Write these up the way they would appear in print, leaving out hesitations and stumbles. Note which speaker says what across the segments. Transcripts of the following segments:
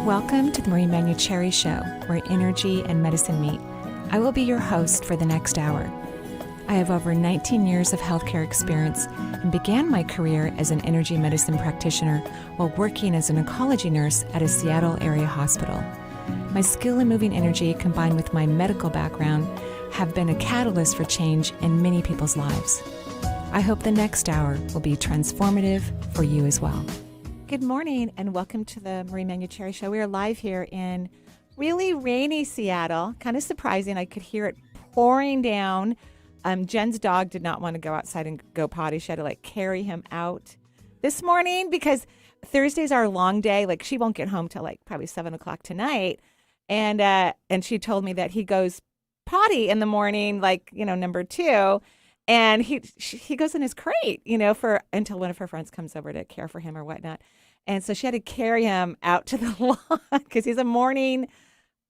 Speaker 1: Welcome to the Manuchehri Show, where energy and medicine meet. I will be your host for the next hour. I have over 19 years of healthcare experience and began my career as an energy medicine practitioner while working as an oncology nurse at a Seattle area hospital. My skill in moving energy combined with my medical background have been a catalyst for change in many people's lives. I hope the next hour will be transformative for you as well. Good morning and welcome to the Marie Manuchehri Show. We are live here in really rainy Seattle. Kind of surprising. I could hear it pouring down. Jen's dog did not want to go outside and go potty. She had to carry him out this morning because Thursday's our long day. She won't get home till probably 7 o'clock tonight. And she told me that he goes potty in the morning, number 2. And he goes in his crate, for until one of her friends comes over to care for him or whatnot. And so she had to carry him out to the lawn because he's a morning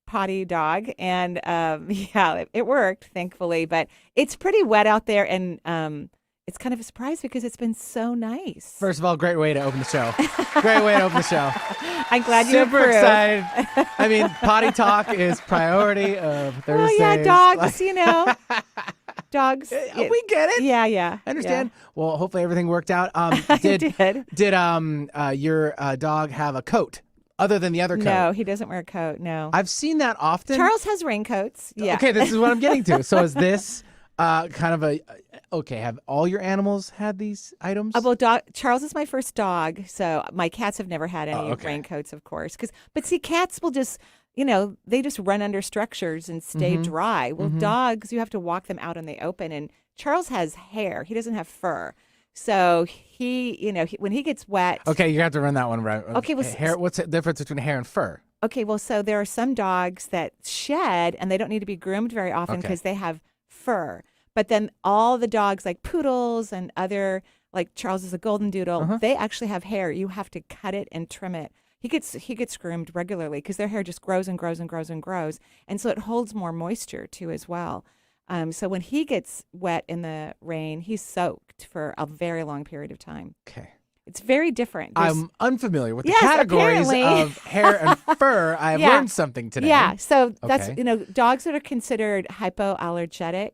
Speaker 1: potty dog. And it worked, thankfully. But it's pretty wet out there, and it's kind of a surprise because it's been so nice.
Speaker 2: First of all, great way to open the show. Great way to open the show.
Speaker 1: I'm glad you
Speaker 2: Super
Speaker 1: approve.
Speaker 2: Excited. I mean, potty talk is priority of Thursdays.
Speaker 1: Oh, yeah, dogs, Dogs.
Speaker 2: We get it.
Speaker 1: Yeah.
Speaker 2: I understand.
Speaker 1: Yeah.
Speaker 2: Well, hopefully everything worked out.
Speaker 1: Did
Speaker 2: your dog have a coat other than the other coat?
Speaker 1: No, he doesn't wear a coat, no.
Speaker 2: I've seen that often.
Speaker 1: Charles has raincoats. Yeah.
Speaker 2: Okay, this is what I'm getting to. So is this kind of have all your animals had these items?
Speaker 1: Well, Charles is my first dog, so my cats have never had any raincoats, of course. But see, cats will just, they just run under structures and stay dry. Well, dogs, you have to walk them out in the open, and Charles has hair. He doesn't have fur. So when he gets wet.
Speaker 2: Okay, you have to run that one right.
Speaker 1: Okay, well,
Speaker 2: hair. What's the difference between hair and fur?
Speaker 1: Okay, well, so there are some dogs that shed, and they don't need to be groomed very often because they have fur. But then all the dogs, like poodles and other, like Charles is a golden doodle, they actually have hair. You have to cut it and trim it. He gets groomed regularly because their hair just grows and grows and grows and grows, and so it holds more moisture too as well. So when he gets wet in the rain, he's soaked for a very long period of time.
Speaker 2: Okay.
Speaker 1: It's very different.
Speaker 2: I'm unfamiliar with the categories
Speaker 1: apparently.
Speaker 2: of hair and fur. I have learned something today.
Speaker 1: Yeah, so that's, dogs that are considered hypoallergenic,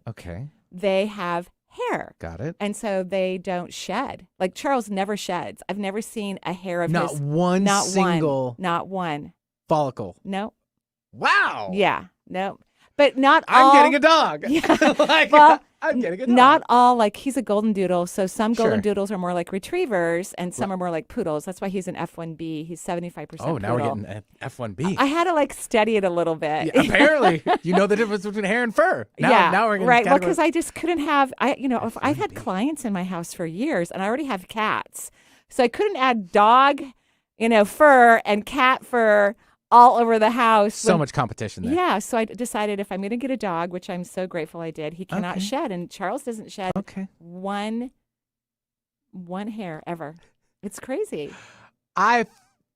Speaker 1: they have hair.
Speaker 2: Got it.
Speaker 1: And so they don't shed. Like Charles never sheds. I've never seen a hair of
Speaker 2: not
Speaker 1: his.
Speaker 2: Not
Speaker 1: one
Speaker 2: follicle.
Speaker 1: No.
Speaker 2: Wow.
Speaker 1: Yeah. No. But not all.
Speaker 2: I'm getting a dog.
Speaker 1: Yeah.
Speaker 2: I'm getting a dog.
Speaker 1: Not all, he's a golden doodle. So some golden doodles are more like retrievers and some are more like poodles. That's why he's an F1B. He's 75%
Speaker 2: Oh, now
Speaker 1: poodle.
Speaker 2: we're getting an F1B.
Speaker 1: I had to study it a little bit.
Speaker 2: Yeah, apparently, you know the difference between hair and fur. Now we're getting
Speaker 1: right. Well, because I just couldn't have. If I've had clients in my house for years, and I already have cats, so I couldn't add dog, fur and cat fur all over the house.
Speaker 2: So much competition there.
Speaker 1: Yeah. So I decided if I'm going to get a dog, which I'm so grateful I did, he cannot shed, and Charles doesn't shed one hair ever. It's crazy.
Speaker 2: I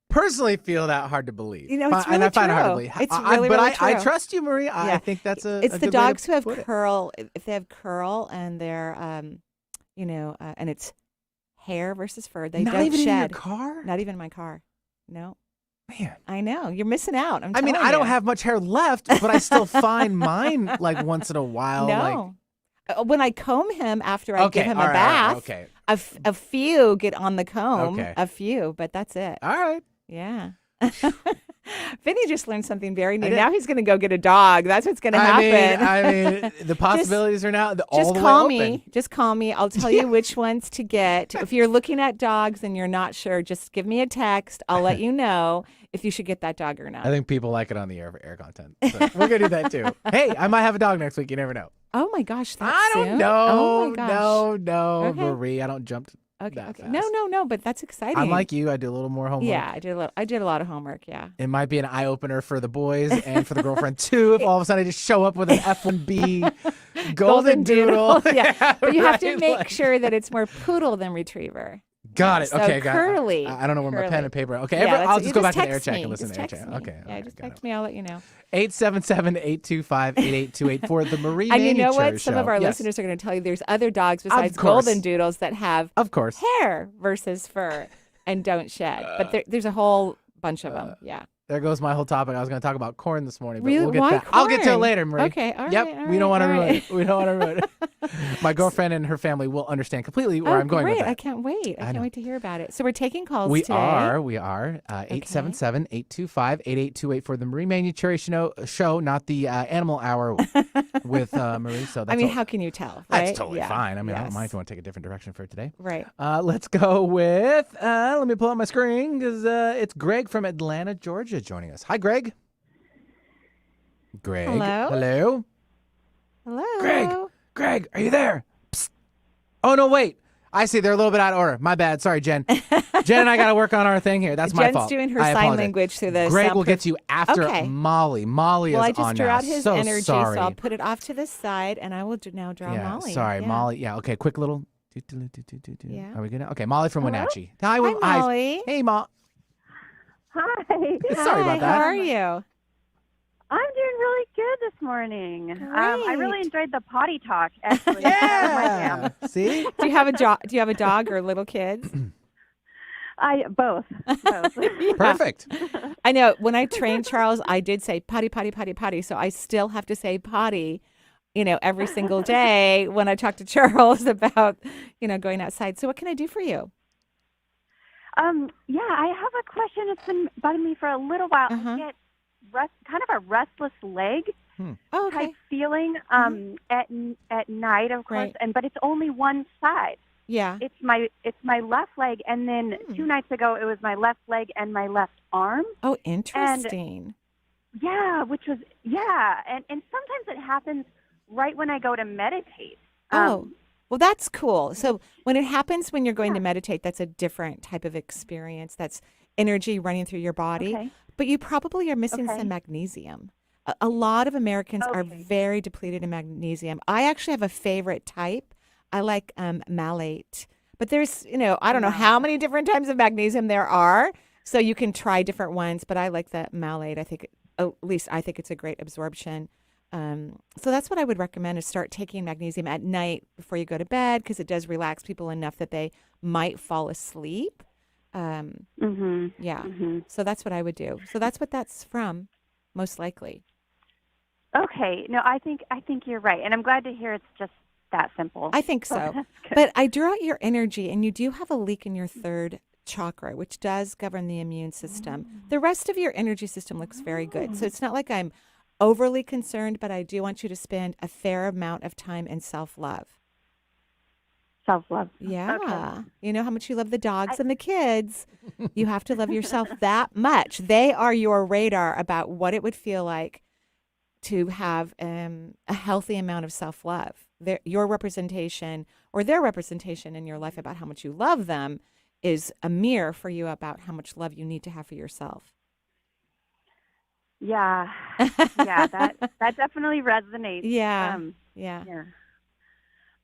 Speaker 2: personally feel that hard to believe.
Speaker 1: It's really
Speaker 2: and I find
Speaker 1: true.
Speaker 2: it hard to believe.
Speaker 1: It's really true.
Speaker 2: I trust you, Marie. I think that's
Speaker 1: It's
Speaker 2: a
Speaker 1: the
Speaker 2: good
Speaker 1: dogs
Speaker 2: way to
Speaker 1: who have
Speaker 2: put
Speaker 1: curl. If they have curl and they're, and it's hair versus fur, they
Speaker 2: Not
Speaker 1: don't
Speaker 2: even
Speaker 1: shed.
Speaker 2: in your car?
Speaker 1: Not even in my car. No.
Speaker 2: Man.
Speaker 1: I know. You're missing out.
Speaker 2: I mean, I don't have much hair left, but I still find mine once in a while.
Speaker 1: No. When I comb him after I give him a bath, a few get on the comb, a few, but that's it.
Speaker 2: All right.
Speaker 1: Yeah. Vinny just learned something very new. Now he's going to go get a dog. That's what's going to happen.
Speaker 2: I mean, the possibilities are now all the way open.
Speaker 1: Just call me. I'll tell you which ones to get. If you're looking at dogs and you're not sure, just give me a text. I'll let you know if you should get that dog or not.
Speaker 2: I think people like it on the air content. So we're going to do that too. Hey, I might have a dog next week. You never know.
Speaker 1: Oh my gosh.
Speaker 2: I don't know.
Speaker 1: Oh my gosh.
Speaker 2: No,
Speaker 1: Okay.
Speaker 2: Marie. I don't jump
Speaker 1: Okay.
Speaker 2: that fast.
Speaker 1: No, but that's exciting.
Speaker 2: I'm like you. I do a little more homework.
Speaker 1: Yeah, I did a lot of homework, yeah.
Speaker 2: It might be an eye-opener for the boys and for the girlfriend, too, if all of a sudden I just show up with an F1B golden doodle.
Speaker 1: Yeah, but you have to make sure that it's more poodle than retriever.
Speaker 2: Got it.
Speaker 1: So
Speaker 2: okay,
Speaker 1: curly.
Speaker 2: got it. I don't know where my pen and paper are. Okay,
Speaker 1: Yeah,
Speaker 2: I'll just go back to the air
Speaker 1: text
Speaker 2: check
Speaker 1: me.
Speaker 2: and listen
Speaker 1: Just
Speaker 2: to the air
Speaker 1: text
Speaker 2: check.
Speaker 1: me.
Speaker 2: Okay.
Speaker 1: Yeah, just text me. I'll let you know.
Speaker 2: 877-825-8828 for the Marie
Speaker 1: And you know
Speaker 2: Manuchehri
Speaker 1: what? Some
Speaker 2: Show.
Speaker 1: of our
Speaker 2: Yes.
Speaker 1: listeners are going to tell you there's other dogs besides
Speaker 2: course.
Speaker 1: golden doodles that have
Speaker 2: Of course.
Speaker 1: hair versus fur and don't shed. But there's a whole bunch of them. Yeah.
Speaker 2: There goes my whole topic. I was going to talk about corn this morning, but
Speaker 1: Really?
Speaker 2: we'll get
Speaker 1: Why
Speaker 2: to that. I'll get to it
Speaker 1: corn?
Speaker 2: later, Marie.
Speaker 1: Okay, all
Speaker 2: Yep,
Speaker 1: right, all
Speaker 2: we don't want to
Speaker 1: right, all
Speaker 2: ruin
Speaker 1: right.
Speaker 2: it. We don't want to ruin it. My girlfriend and her family will understand completely where
Speaker 1: Oh,
Speaker 2: I'm going
Speaker 1: great.
Speaker 2: with that.
Speaker 1: I can't wait. I can't
Speaker 2: know.
Speaker 1: wait to hear about it. So we're taking calls
Speaker 2: We
Speaker 1: today.
Speaker 2: are. 877-825-8828 for the Marie Manuchehri show, not the animal hour with Marie. So that's
Speaker 1: I mean, how can you tell, right?
Speaker 2: that's totally
Speaker 1: Yeah.
Speaker 2: fine. I mean, I don't
Speaker 1: Yes.
Speaker 2: mind if you want to take a different direction for today.
Speaker 1: Right.
Speaker 2: Let's go with, let me pull up my screen because it's Greg from Atlanta, Georgia joining us. Hi, Greg. Greg.
Speaker 1: Hello?
Speaker 2: Hello?
Speaker 1: Hello.
Speaker 2: Greg, are you there? Psst. Oh, no, wait. I see. They're a little bit out of order. My bad. Sorry, Jen. Jen and I got to work on our thing here. That's my
Speaker 1: Jen's
Speaker 2: fault.
Speaker 1: doing her
Speaker 2: I
Speaker 1: sign
Speaker 2: apologize.
Speaker 1: language through the
Speaker 2: Greg will
Speaker 1: soundproof-
Speaker 2: get to you after
Speaker 1: Okay.
Speaker 2: Molly. Molly
Speaker 1: Well,
Speaker 2: is
Speaker 1: I just
Speaker 2: on
Speaker 1: drew
Speaker 2: now.
Speaker 1: out his
Speaker 2: so
Speaker 1: energy,
Speaker 2: sorry.
Speaker 1: so I'll put it off to the side, and I will now draw
Speaker 2: Yeah,
Speaker 1: Molly.
Speaker 2: sorry,
Speaker 1: Yeah.
Speaker 2: Molly. Yeah, okay, quick little.
Speaker 1: Yeah.
Speaker 2: Are we good now? Okay, Molly from
Speaker 3: Hello?
Speaker 2: Wenatchee.
Speaker 1: Hi, Molly.
Speaker 2: Hey, Mo.
Speaker 3: Hi.
Speaker 2: Sorry about
Speaker 1: Hi,
Speaker 2: that.
Speaker 1: How are you?
Speaker 3: I'm doing really good this morning. I really
Speaker 1: Great.
Speaker 3: enjoyed the potty talk, actually.
Speaker 2: Yeah. See?
Speaker 1: Do you have a dog or little kids?
Speaker 3: Both.
Speaker 1: Yeah.
Speaker 2: Perfect.
Speaker 1: I know. When I trained Charles, I did say potty, potty, potty, potty. So I still have to say potty, every single day when I talk to Charles about, going outside. So what can I do for you?
Speaker 3: Yeah, I have a question that's been bugging me for a little while.
Speaker 1: Uh-huh.
Speaker 3: I get kind of a restless leg
Speaker 1: Oh, okay.
Speaker 3: type feeling at night, of course,
Speaker 1: Right.
Speaker 3: but it's only one side.
Speaker 1: Yeah.
Speaker 3: It's my left leg, and then 2 nights ago it was my left leg and my left arm.
Speaker 1: Oh, interesting.
Speaker 3: Yeah, and sometimes it happens right when I go to meditate.
Speaker 1: Well, that's cool. So when it happens when you're going to meditate, that's a different type of experience. That's energy running through your body.
Speaker 3: Okay.
Speaker 1: But you probably are missing
Speaker 3: Okay.
Speaker 1: some magnesium. A lot of Americans are
Speaker 3: Okay.
Speaker 1: very depleted in magnesium. I actually have a favorite type. I like malate. But there's, I don't know how many different types of magnesium there are. So you can try different ones. But I like the malate. At least I think it's a great absorption. So that's what I would recommend is start taking magnesium at night before you go to bed because it does relax people enough that they might fall asleep. Yeah.
Speaker 3: Mm-hmm.
Speaker 1: So that's what I would do. So that's what that's from, most likely.
Speaker 3: Okay. No, I think you're right, and I'm glad to hear it's just that simple.
Speaker 1: I think so.
Speaker 3: That's good.
Speaker 1: But I drew out your energy, and you do have a leak in your third chakra, which does govern the immune system. The rest of your energy system looks very good. So it's not like I'm overly concerned, but I do want you to spend a fair amount of time in self-love.
Speaker 3: Self-love.
Speaker 1: Yeah.
Speaker 3: Okay.
Speaker 1: You know how much you love the dogs and the kids. You have to love yourself that much. They are your radar about what it would feel like to have a healthy amount of self-love. Your representation or their representation in your life about how much you love them is a mirror for you about how much love you need to have for yourself.
Speaker 3: Yeah. Yeah. That definitely resonates.
Speaker 1: Yeah.
Speaker 3: Yeah.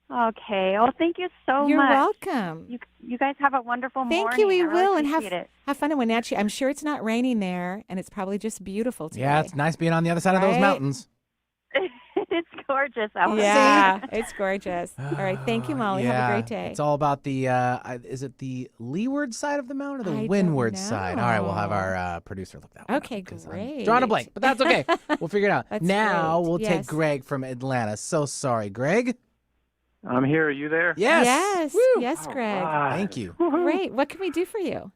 Speaker 3: Okay. Well, thank you so
Speaker 1: You're
Speaker 3: much.
Speaker 1: welcome.
Speaker 3: You guys have a wonderful morning.
Speaker 1: Thank you. We
Speaker 3: I really
Speaker 1: will. And
Speaker 3: appreciate it.
Speaker 1: have fun in Wenatchee. I'm sure it's not raining there, and it's probably just beautiful today.
Speaker 2: Yeah, it's nice being on the other side of those
Speaker 1: Right?
Speaker 2: mountains.
Speaker 3: It's gorgeous out
Speaker 1: Yeah, it's gorgeous. All right. Thank you, Molly. Have
Speaker 2: Yeah,
Speaker 1: a great day.
Speaker 2: It's all about the, is it the leeward side of the mountain or the
Speaker 1: I don't
Speaker 2: windward side? All right, we'll have
Speaker 1: know.
Speaker 2: our producer look that one
Speaker 1: Okay,
Speaker 2: up 'cause I'm
Speaker 1: great.
Speaker 2: drawing a blank, but that's okay. We'll figure it out.
Speaker 1: That's
Speaker 2: Now
Speaker 1: great.
Speaker 2: we'll take
Speaker 1: Yes.
Speaker 2: Greg from Atlanta. So sorry, Greg.
Speaker 4: I'm here. Are you there?
Speaker 2: Yes.
Speaker 1: Yes.
Speaker 2: Woo.
Speaker 1: Yes, Greg.
Speaker 2: Thank you.
Speaker 1: Great. What can we do for you?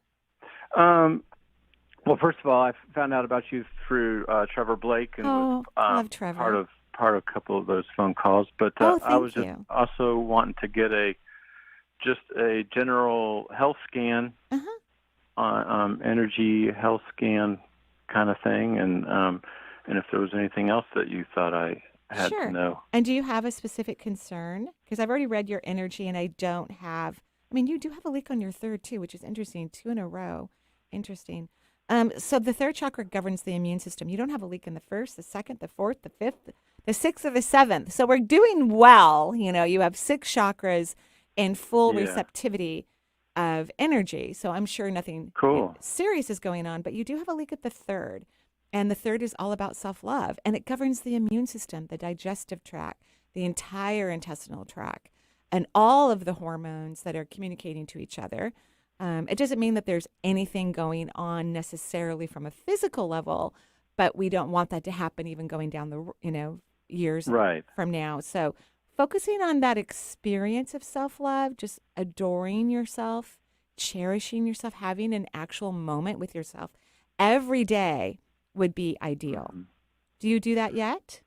Speaker 4: Well, first of all, I found out about you through Trevor Blake and was
Speaker 1: love Trevor.
Speaker 4: part of a couple of those phone calls. But
Speaker 1: Oh,
Speaker 4: I was
Speaker 1: thank
Speaker 4: just
Speaker 1: you.
Speaker 4: also wanting to get a general health scan, energy health scan kind of thing, and if there was anything else that you thought I had
Speaker 1: Sure.
Speaker 4: to know.
Speaker 1: And do you have a specific concern? Because I've already read your energy, and I don't have. I mean, you do have a leak on your third too, which is interesting. 2 in a row. Interesting. So the third chakra governs the immune system. You don't have a leak in the first, the second, the fourth, the fifth, the sixth, or the seventh. So we're doing well. You have 6 chakras in full
Speaker 4: Yeah.
Speaker 1: receptivity of energy. So I'm sure nothing
Speaker 4: Cool.
Speaker 1: serious is going on, but you do have a leak at the third. And the third is all about self-love. And it governs the immune system, the digestive tract, the entire intestinal tract, and all of the hormones that are communicating to each other. It doesn't mean that there's anything going on necessarily from a physical level, but we don't want that to happen even going down the, years
Speaker 4: Right.
Speaker 1: from now. So focusing on that experience of self-love, just adoring yourself, cherishing yourself, having an actual moment with yourself every day would be ideal.
Speaker 4: Mhm.
Speaker 1: Do you do that yet?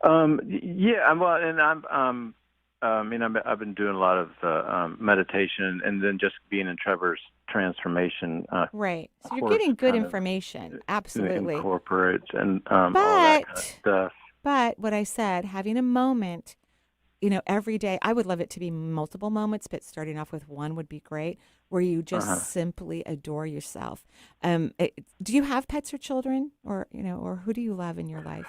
Speaker 4: Yeah. Well, and I've been doing a lot of meditation, and then just being in Trevor's transformation
Speaker 1: Right. So you're
Speaker 4: course
Speaker 1: getting good
Speaker 4: kind of
Speaker 1: information. Absolutely.
Speaker 4: incorporates and all that kind of stuff.
Speaker 1: But what I said, having a moment, every day, I would love it to be multiple moments, but starting off with one would be great, where you just simply adore yourself. Do you have pets or children, or who do you love in your life?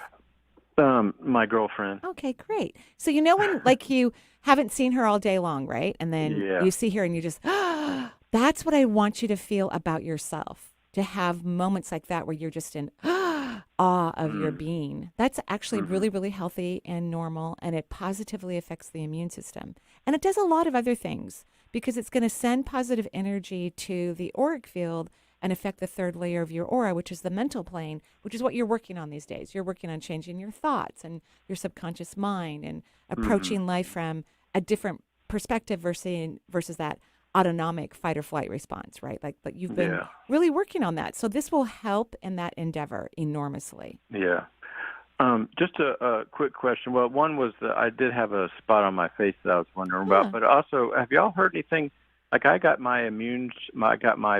Speaker 4: My girlfriend.
Speaker 1: Okay, great. So when like you haven't seen her all day long, right? And then you see her and you just, that's what I want you to feel about yourself. To have moments like that where you're just in awe of your being. That's actually really, really healthy and normal, and it positively affects the immune system. And it does a lot of other things because it's going to send positive energy to the auric field and affect the third layer of your aura, which is the mental plane, which is what you're working on these days. You're working on changing your thoughts and your subconscious mind and approaching life from a different perspective versus that autonomic fight or flight response, right? Like you've been really working on that. So this will help in that endeavor enormously.
Speaker 4: Yeah. Just a quick question. Well, one was that I did have a spot on my face that I was wondering about, but also, have y'all heard anything? Like I got my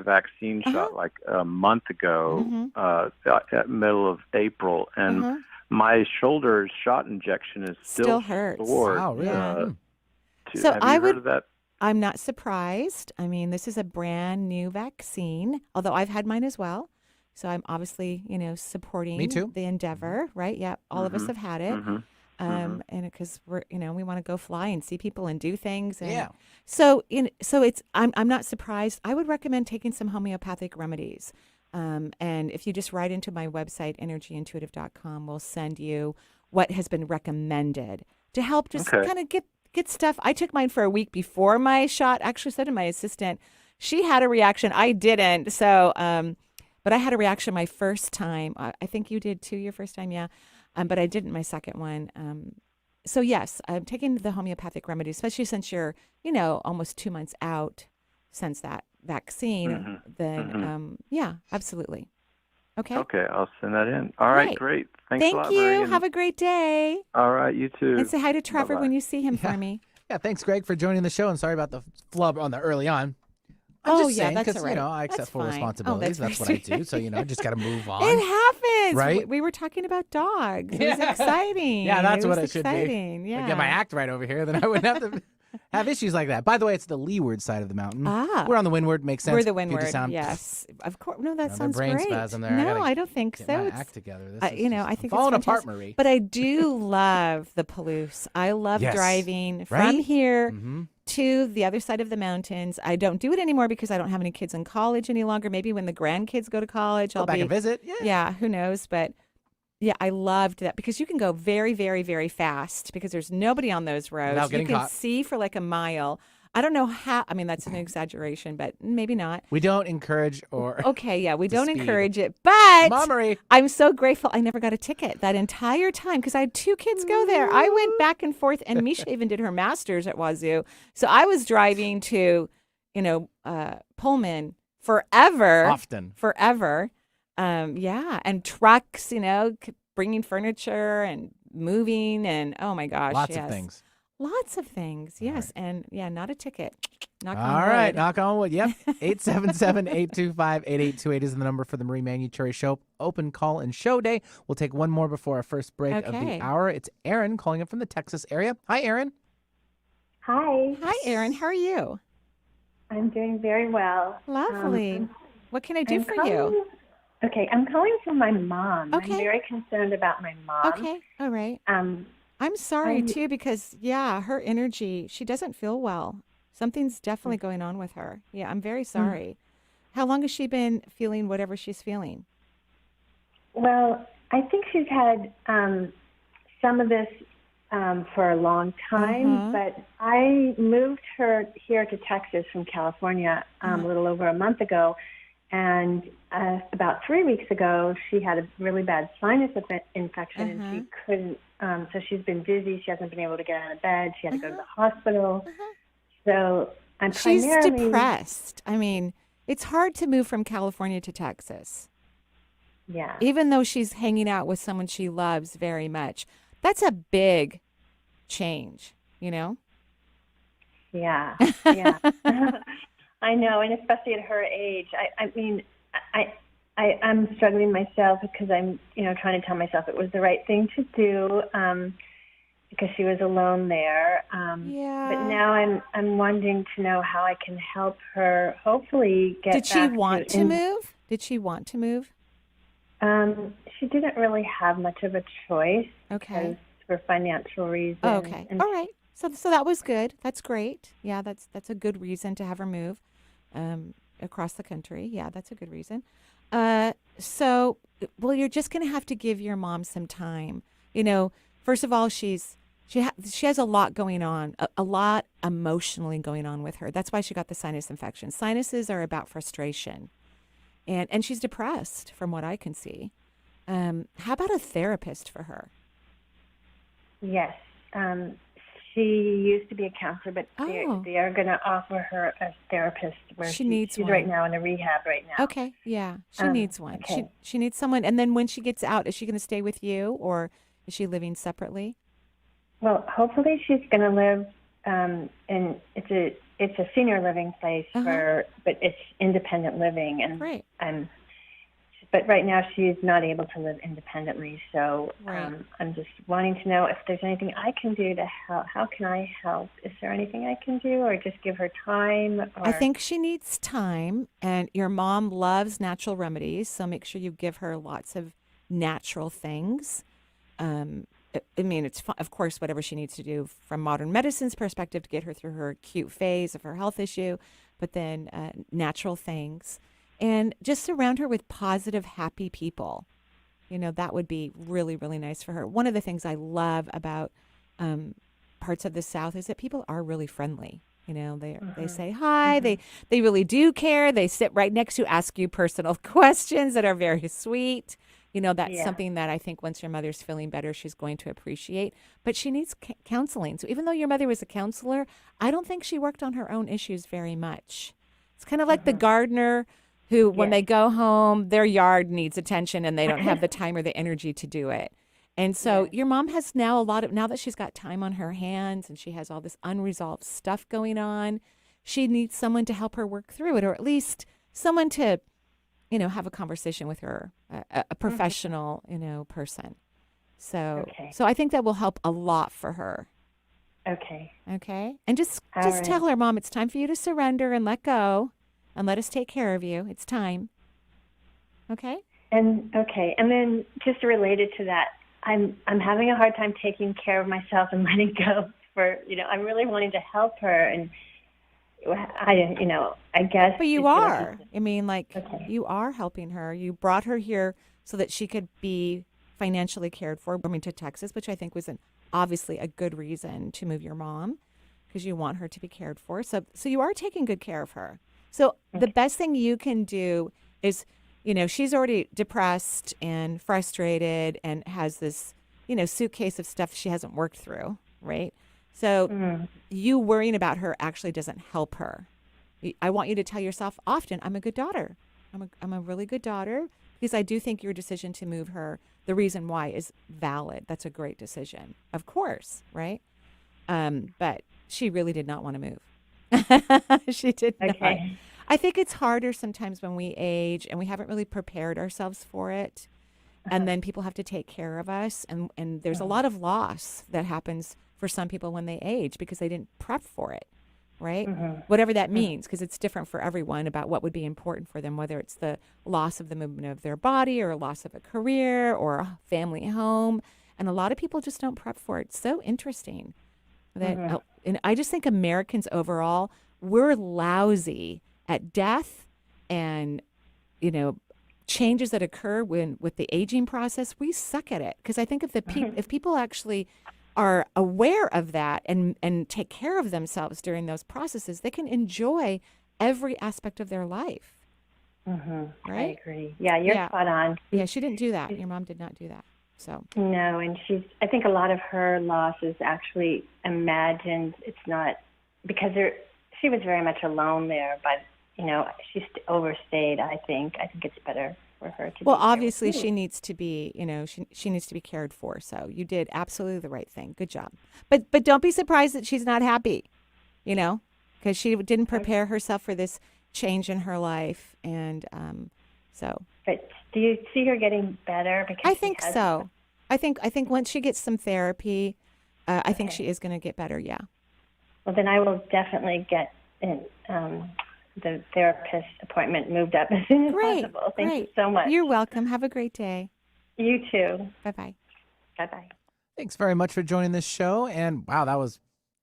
Speaker 4: vaccine shot like a month ago, at middle of April, and my shoulder shot injection is still
Speaker 1: hurts.
Speaker 4: sore.
Speaker 2: Wow, really?
Speaker 1: So
Speaker 4: have you heard of that?
Speaker 1: I'm not surprised. I mean, this is a brand new vaccine, although I've had mine as well. So I'm obviously, supporting
Speaker 2: Me too.
Speaker 1: the endeavor, right? Yeah, all of us have had it. And because we're, we want to go fly and see people and do things. And so, I'm not surprised. I would recommend taking some homeopathic remedies. And if you just write into my website, energyintuitive.com, we'll send you what has been recommended to help just kind of get stuff. I took mine for a week before my shot. Actually said to my assistant, she had a reaction. I didn't. So, but I had a reaction my first time. I think you did too, your first time. Yeah. But I didn't my second one. So yes, I'm taking the homeopathic remedies, especially since you're, almost 2 months out since that vaccine. Then, yeah, absolutely. Okay.
Speaker 4: Okay, I'll send that in. All right, great. Thanks a lot,
Speaker 1: Thank you.
Speaker 4: Marie,
Speaker 1: Have a great day.
Speaker 4: All right, you too.
Speaker 1: And say hi to Trevor
Speaker 4: Bye-bye.
Speaker 1: when you see him for me.
Speaker 2: Yeah, thanks, Greg, for joining the show, and sorry about the flub on the early on. I'm just saying,
Speaker 1: that's
Speaker 2: because,
Speaker 1: all right.
Speaker 2: I accept
Speaker 1: That's
Speaker 2: full
Speaker 1: fine.
Speaker 2: responsibilities.
Speaker 1: That's
Speaker 2: That's what I do. So, just got to move on.
Speaker 1: It happens.
Speaker 2: Right?
Speaker 1: We were talking about dogs. It was exciting.
Speaker 2: Yeah, that's
Speaker 1: it
Speaker 2: what
Speaker 1: was
Speaker 2: it should
Speaker 1: exciting.
Speaker 2: be.
Speaker 1: Yeah.
Speaker 2: If I get my act right over here, then I wouldn't have to have issues like that. By the way, it's the leeward side of the mountain. We're on the windward. Makes sense.
Speaker 1: We're the
Speaker 2: Future
Speaker 1: windward.
Speaker 2: sound.
Speaker 1: Yes. Of course. No, that
Speaker 2: Another
Speaker 1: sounds
Speaker 2: brain
Speaker 1: great.
Speaker 2: spasm there.
Speaker 1: No, I don't think
Speaker 2: Get
Speaker 1: so.
Speaker 2: my
Speaker 1: It's,
Speaker 2: act together. This is
Speaker 1: I
Speaker 2: just
Speaker 1: think it's
Speaker 2: falling apart,
Speaker 1: fantastic.
Speaker 2: Marie.
Speaker 1: But I do love the Palouse. I love driving from here to the other side of the mountains. I don't do it anymore because I don't have any kids in college any longer. Maybe when the grandkids go to college,
Speaker 2: Go back and visit.
Speaker 1: Yeah, who knows? But yeah, I loved that because you can go very, very, very fast because there's nobody on those roads.
Speaker 2: Without getting
Speaker 1: you can
Speaker 2: caught.
Speaker 1: see for like a mile. I don't know how. I mean, that's an exaggeration, but maybe not.
Speaker 2: We don't encourage or.
Speaker 1: Okay, yeah, we
Speaker 2: the
Speaker 1: don't
Speaker 2: speed.
Speaker 1: encourage it, but
Speaker 2: Come on, Marie.
Speaker 1: I'm so grateful I never got a ticket that entire time because I had 2 kids go there. I went back and forth, and Misha even did her master's at Wazoo. So I was driving to, Pullman forever.
Speaker 2: Often.
Speaker 1: Forever. Yeah, and trucks, bringing furniture and moving, and oh my gosh.
Speaker 2: Lots of things.
Speaker 1: Lots of things, yes. Right. And yeah, not a ticket. Knock on
Speaker 2: All
Speaker 1: wood.
Speaker 2: right, knock on wood. Yep. 877-825-8828 is the number for the Marie Manuchehri Show. Open call and show day. We'll take one more before our first break of the hour. It's Erin calling in from the Texas area. Hi, Erin.
Speaker 5: Hi.
Speaker 1: Hi, Erin. How are you?
Speaker 5: I'm doing very well.
Speaker 1: Lovely. What can I do for you?
Speaker 5: Okay, I'm calling for my mom.
Speaker 1: Okay.
Speaker 5: I'm very concerned about my mom.
Speaker 1: Okay, all right. I'm sorry, too, because, her energy, she doesn't feel well. Something's definitely going on with her. Yeah, I'm very sorry. How long has she been feeling whatever she's feeling?
Speaker 5: Well, I think she's had some of this for a long time, but I moved her here to Texas from California a little over a month ago, and about 3 weeks ago, she had a really bad sinus infection, and she couldn't, so she's been dizzy. She hasn't been able to get out of bed. She had to go to the hospital. So I'm primarily...
Speaker 1: She's depressed. I mean, it's hard to move from California to Texas.
Speaker 5: Yeah.
Speaker 1: Even though she's hanging out with someone she loves very much. That's a big change, you know?
Speaker 5: Yeah, yeah. I know, and especially at her age. I mean, I'm struggling myself because I'm, trying to tell myself it was the right thing to do because she was alone there. But now I'm wanting to know how I can help her hopefully get
Speaker 1: Did she want to move? Did she want to move?
Speaker 5: She didn't really have much of a choice.
Speaker 1: Okay.
Speaker 5: For financial reasons.
Speaker 1: Oh, okay. All right. So that was good. That's great. Yeah, that's a good reason to have her move across the country. Yeah, that's a good reason. So, you're just going to have to give your mom some time. First of all, she has a lot going on, a lot emotionally going on with her. That's why she got the sinus infection. Sinuses are about frustration. And she's depressed from what I can see. How about a therapist for her?
Speaker 5: Yes. She used to be a counselor, but they are going to offer her a therapist where she's one. Right now in a rehab right now.
Speaker 1: Okay, yeah. She needs one.
Speaker 5: Okay.
Speaker 1: She needs someone. And then when she gets out, is she going to stay with you or is she living separately?
Speaker 5: Well, hopefully she's going to live in it's a senior living place but it's independent living, and
Speaker 1: right.
Speaker 5: But right now she's not able to live independently, so I'm just wanting to know if there's anything I can do to help. How can I help? Is there anything I can do, or just give her time? Or...
Speaker 1: I think she needs time, and your mom loves natural remedies, so make sure you give her lots of natural things. I mean, it's of course whatever she needs to do from modern medicine's perspective to get her through her acute phase of her health issue, but then natural things. And just surround her with positive, happy people. That would be really, really nice for her. One of the things I love about parts of the South is that people are really friendly. They say hi. They really do care. They sit right next to you, ask you personal questions that are very sweet. That's something that I think once your mother's feeling better, she's going to appreciate. But she needs counseling. So even though your mother was a counselor, I don't think she worked on her own issues very much. It's kind of like the gardener who, when they go home, their yard needs attention and they don't have the time or the energy to do it. And so your mom has now now that she's got time on her hands and she has all this unresolved stuff going on, she needs someone to help her work through it, or at least someone to, have a conversation with her, a professional, person. So I think that will help a lot for her.
Speaker 5: Okay.
Speaker 1: Okay. And just tell her, Mom, it's time for you to surrender and let go. And let us take care of you. It's time. Okay?
Speaker 5: And then just related to that, I'm having a hard time taking care of myself and letting go I'm really wanting to help her, and I guess.
Speaker 1: But you are. I mean, you are helping her. You brought her here so that she could be financially cared for, moving to Texas, which I think was obviously a good reason to move your mom, because you want her to be cared for. So you are taking good care of her. So the best thing you can do is, she's already depressed and frustrated and has this, suitcase of stuff she hasn't worked through, right? So you worrying about her actually doesn't help her. I want you to tell yourself often, I'm a good daughter. I'm a really good daughter, because I do think your decision to move her, the reason why, is valid. That's a great decision, of course, right? But she really did not want to move. She did not. I think it's harder sometimes when we age and we haven't really prepared ourselves for it. And then people have to take care of us. And there's a lot of loss that happens for some people when they age because they didn't prep for it, right? Whatever that means, because it's different for everyone about what would be important for them, whether it's the loss of the movement of their body or a loss of a career or a family home. And a lot of people just don't prep for it. It's so interesting that, and I just think Americans overall, we're lousy at death and, changes that occur with the aging process. We suck at it, because I think if people actually are aware of that and take care of themselves during those processes, they can enjoy every aspect of their life.
Speaker 5: Mm-hmm.
Speaker 1: Right?
Speaker 5: I agree. Yeah, you're spot on.
Speaker 1: Yeah, she didn't do that. Your mom did not do that. So
Speaker 5: no, and I think a lot of her loss is actually imagined. It's not because she was very much alone there, but she overstayed. I think it's better for her to.
Speaker 1: Well, obviously she needs to be, she needs to be cared for. So you did absolutely the right thing. Good job. But don't be surprised that she's not happy, because she didn't prepare herself for this change in her life, and so.
Speaker 5: But do you see her getting better? Because
Speaker 1: I think so. I think once she gets some therapy, I think she is going to get better. Yeah.
Speaker 5: Well, then I will definitely get the therapist appointment moved up as soon as possible. Thank you so much.
Speaker 1: You're welcome. Have a great day.
Speaker 5: You too.
Speaker 1: Bye-bye.
Speaker 5: Bye-bye.
Speaker 2: Thanks very much for joining this show. And wow, that was,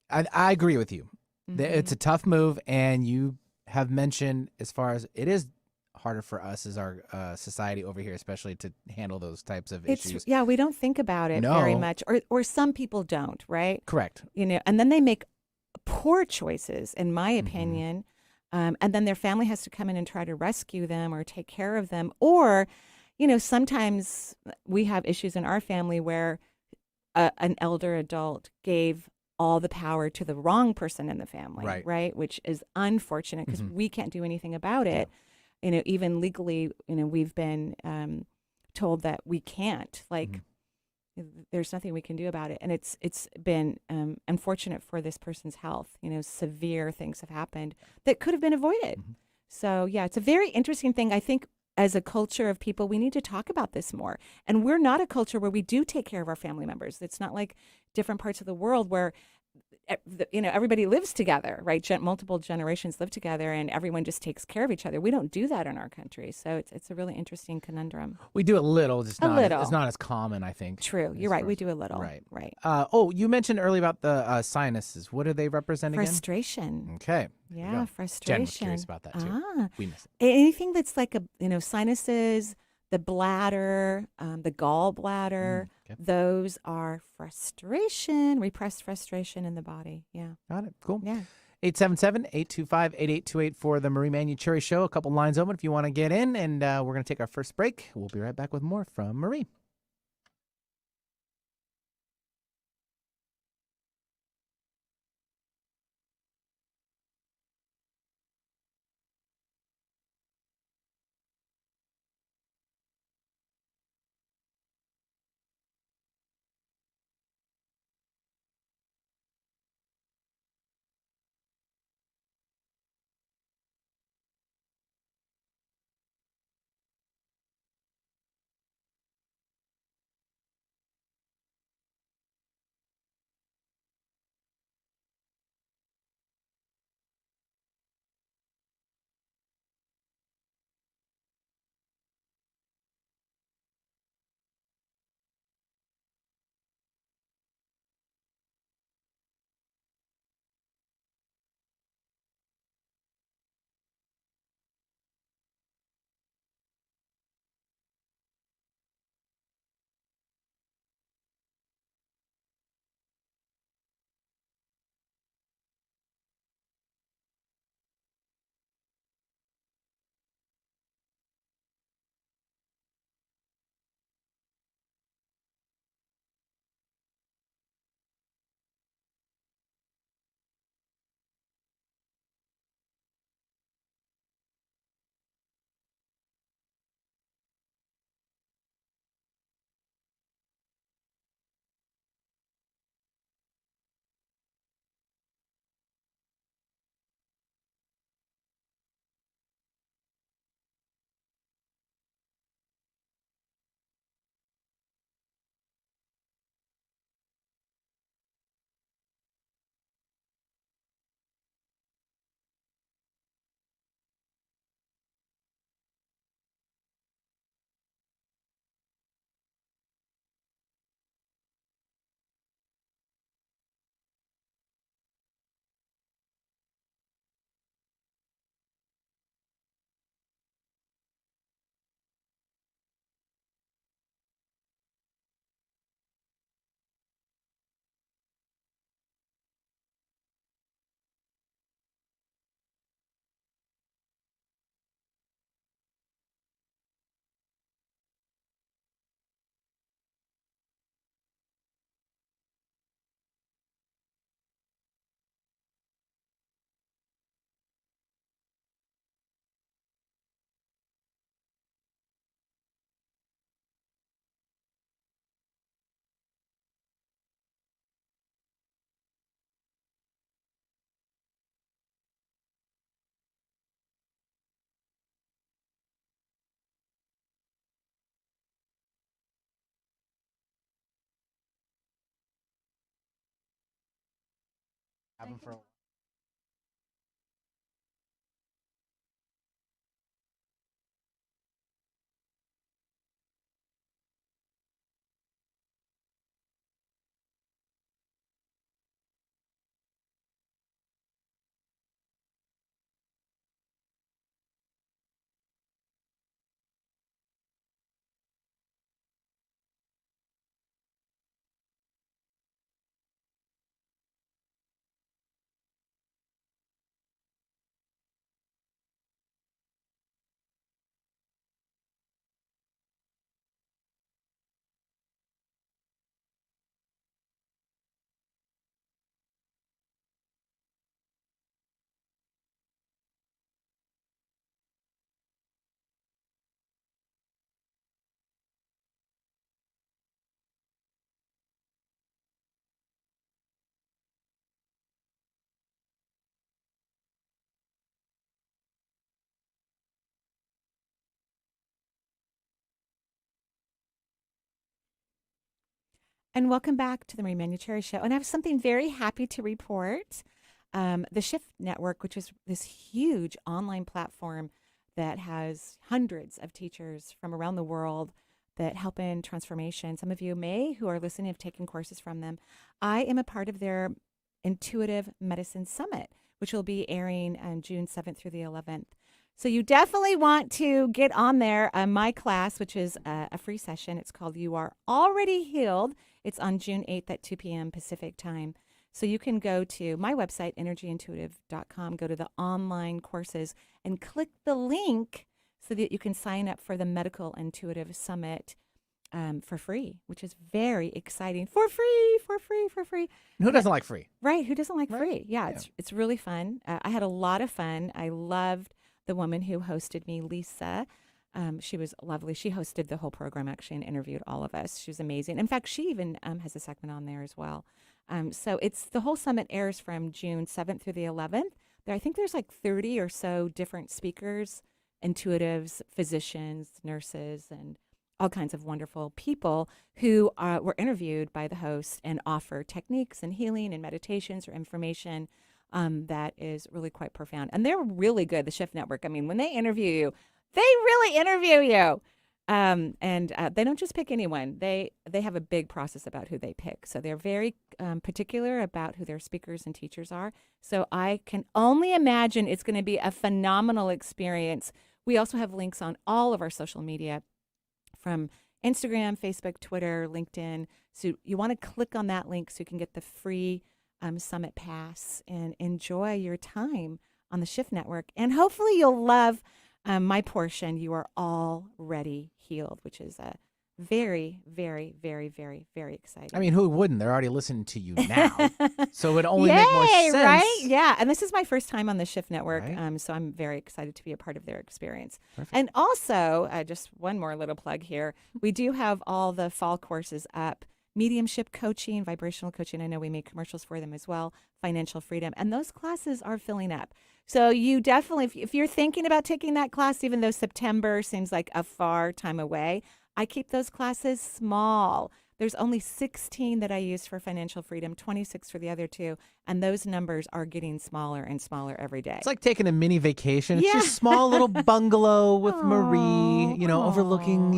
Speaker 2: I agree with you. Mm-hmm. It's a tough move. And you have mentioned, as far as it is harder for us as our society over here, especially to handle those types of issues.
Speaker 1: Yeah, we don't think about it very much, or some people don't, right?
Speaker 2: Correct.
Speaker 1: And then they make poor choices, in my opinion, and then their family has to come in and try to rescue them or take care of them. Or, sometimes we have issues in our family where an elder adult gave all the power to the wrong person in the family, right? Which is unfortunate because we can't do anything about it. Yeah. Even legally, we've been told that we can't. There's nothing we can do about it, and it's been unfortunate for this person's health. Severe things have happened that could have been avoided. So yeah, it's a very interesting thing. I think as a culture of people, we need to talk about this more. And we're not a culture where we do take care of our family members. It's not like different parts of the world where everybody lives together, right? Multiple generations live together, and everyone just takes care of each other. We don't do that in our country, so it's a really interesting conundrum.
Speaker 2: We do a little, just not. It's not as common, I think.
Speaker 1: True, you're right. We do a little. Right.
Speaker 2: You mentioned earlier about the sinuses. What do they represent again?
Speaker 1: Frustration.
Speaker 2: Okay.
Speaker 1: Yeah, frustration.
Speaker 2: Jen was curious about that too. We miss it.
Speaker 1: Anything that's like sinuses, the bladder, the gallbladder. Those are frustration, repressed frustration in the body. Yeah.
Speaker 2: Got it. Cool.
Speaker 1: Yeah.
Speaker 2: 877-825-8828 for the Marie Manuchehri Show. A couple lines open if you want to get in, and we're going to take our first break. We'll be right back with more from Marie. Have them for
Speaker 1: And welcome back to the Manuchehri Show. And I have something very happy to report. The Shift Network, which is this huge online platform that has hundreds of teachers from around the world that help in transformation. Some of you who are listening, have taken courses from them. I am a part of their Intuitive Medicine Summit, which will be airing on June 7th through the 11th. So you definitely want to get on there. My class, which is a free session, it's called You Are Already Healed. It's on June 8th at 2 p.m. Pacific time. So you can go to my website, energyintuitive.com, go to the online courses, and click the link so that you can sign up for the Medical Intuitive Summit for free, which is very exciting. For free.
Speaker 2: Who doesn't like free?
Speaker 1: Right. Who doesn't like
Speaker 2: Right.
Speaker 1: free? Yeah, it's really fun. I had a lot of fun. I loved the woman who hosted me, Lisa. She was lovely. She hosted the whole program, actually, and interviewed all of us. She was amazing. In fact, she even has a segment on there as well. So the whole summit airs from June 7th through the 11th. I think there's like 30 or so different speakers, intuitives, physicians, nurses, and all kinds of wonderful people who were interviewed by the host and offer techniques and healing and meditations or information that is really quite profound. And they're really good, the Shift Network. I mean, when they interview you, they really interview you. And they don't just pick anyone. They have a big process about who they pick. So they're very particular about who their speakers and teachers are. So I can only imagine it's going to be a phenomenal experience. We also have links on all of our social media from Instagram, Facebook, Twitter, LinkedIn. So you want to click on that link so you can get the free Summit Pass and enjoy your time on the Shift Network. And hopefully you'll love my portion, You Are Already Healed, which is very, very, very, very, very exciting.
Speaker 2: I mean, who wouldn't? They're already listening to you now. So it would only make more sense.
Speaker 1: Right? Yeah. And this is my first time on the Shift Network.
Speaker 2: Right.
Speaker 1: So I'm very excited to be a part of their experience.
Speaker 2: Perfect.
Speaker 1: And also, just one more little plug here. We do have all the fall courses up. Mediumship coaching, vibrational coaching. I know we make commercials for them as well. Financial freedom. And those classes are filling up. So you definitely, if you're thinking about taking that class, even though September seems like a far time away, I keep those classes small. There's only 16 that I use for financial freedom, 26 for the other two, and those numbers are getting smaller and smaller every day.
Speaker 2: It's like taking a mini vacation. It's
Speaker 1: Yeah.
Speaker 2: just small little bungalow with Marie,
Speaker 1: Aw.
Speaker 2: overlooking,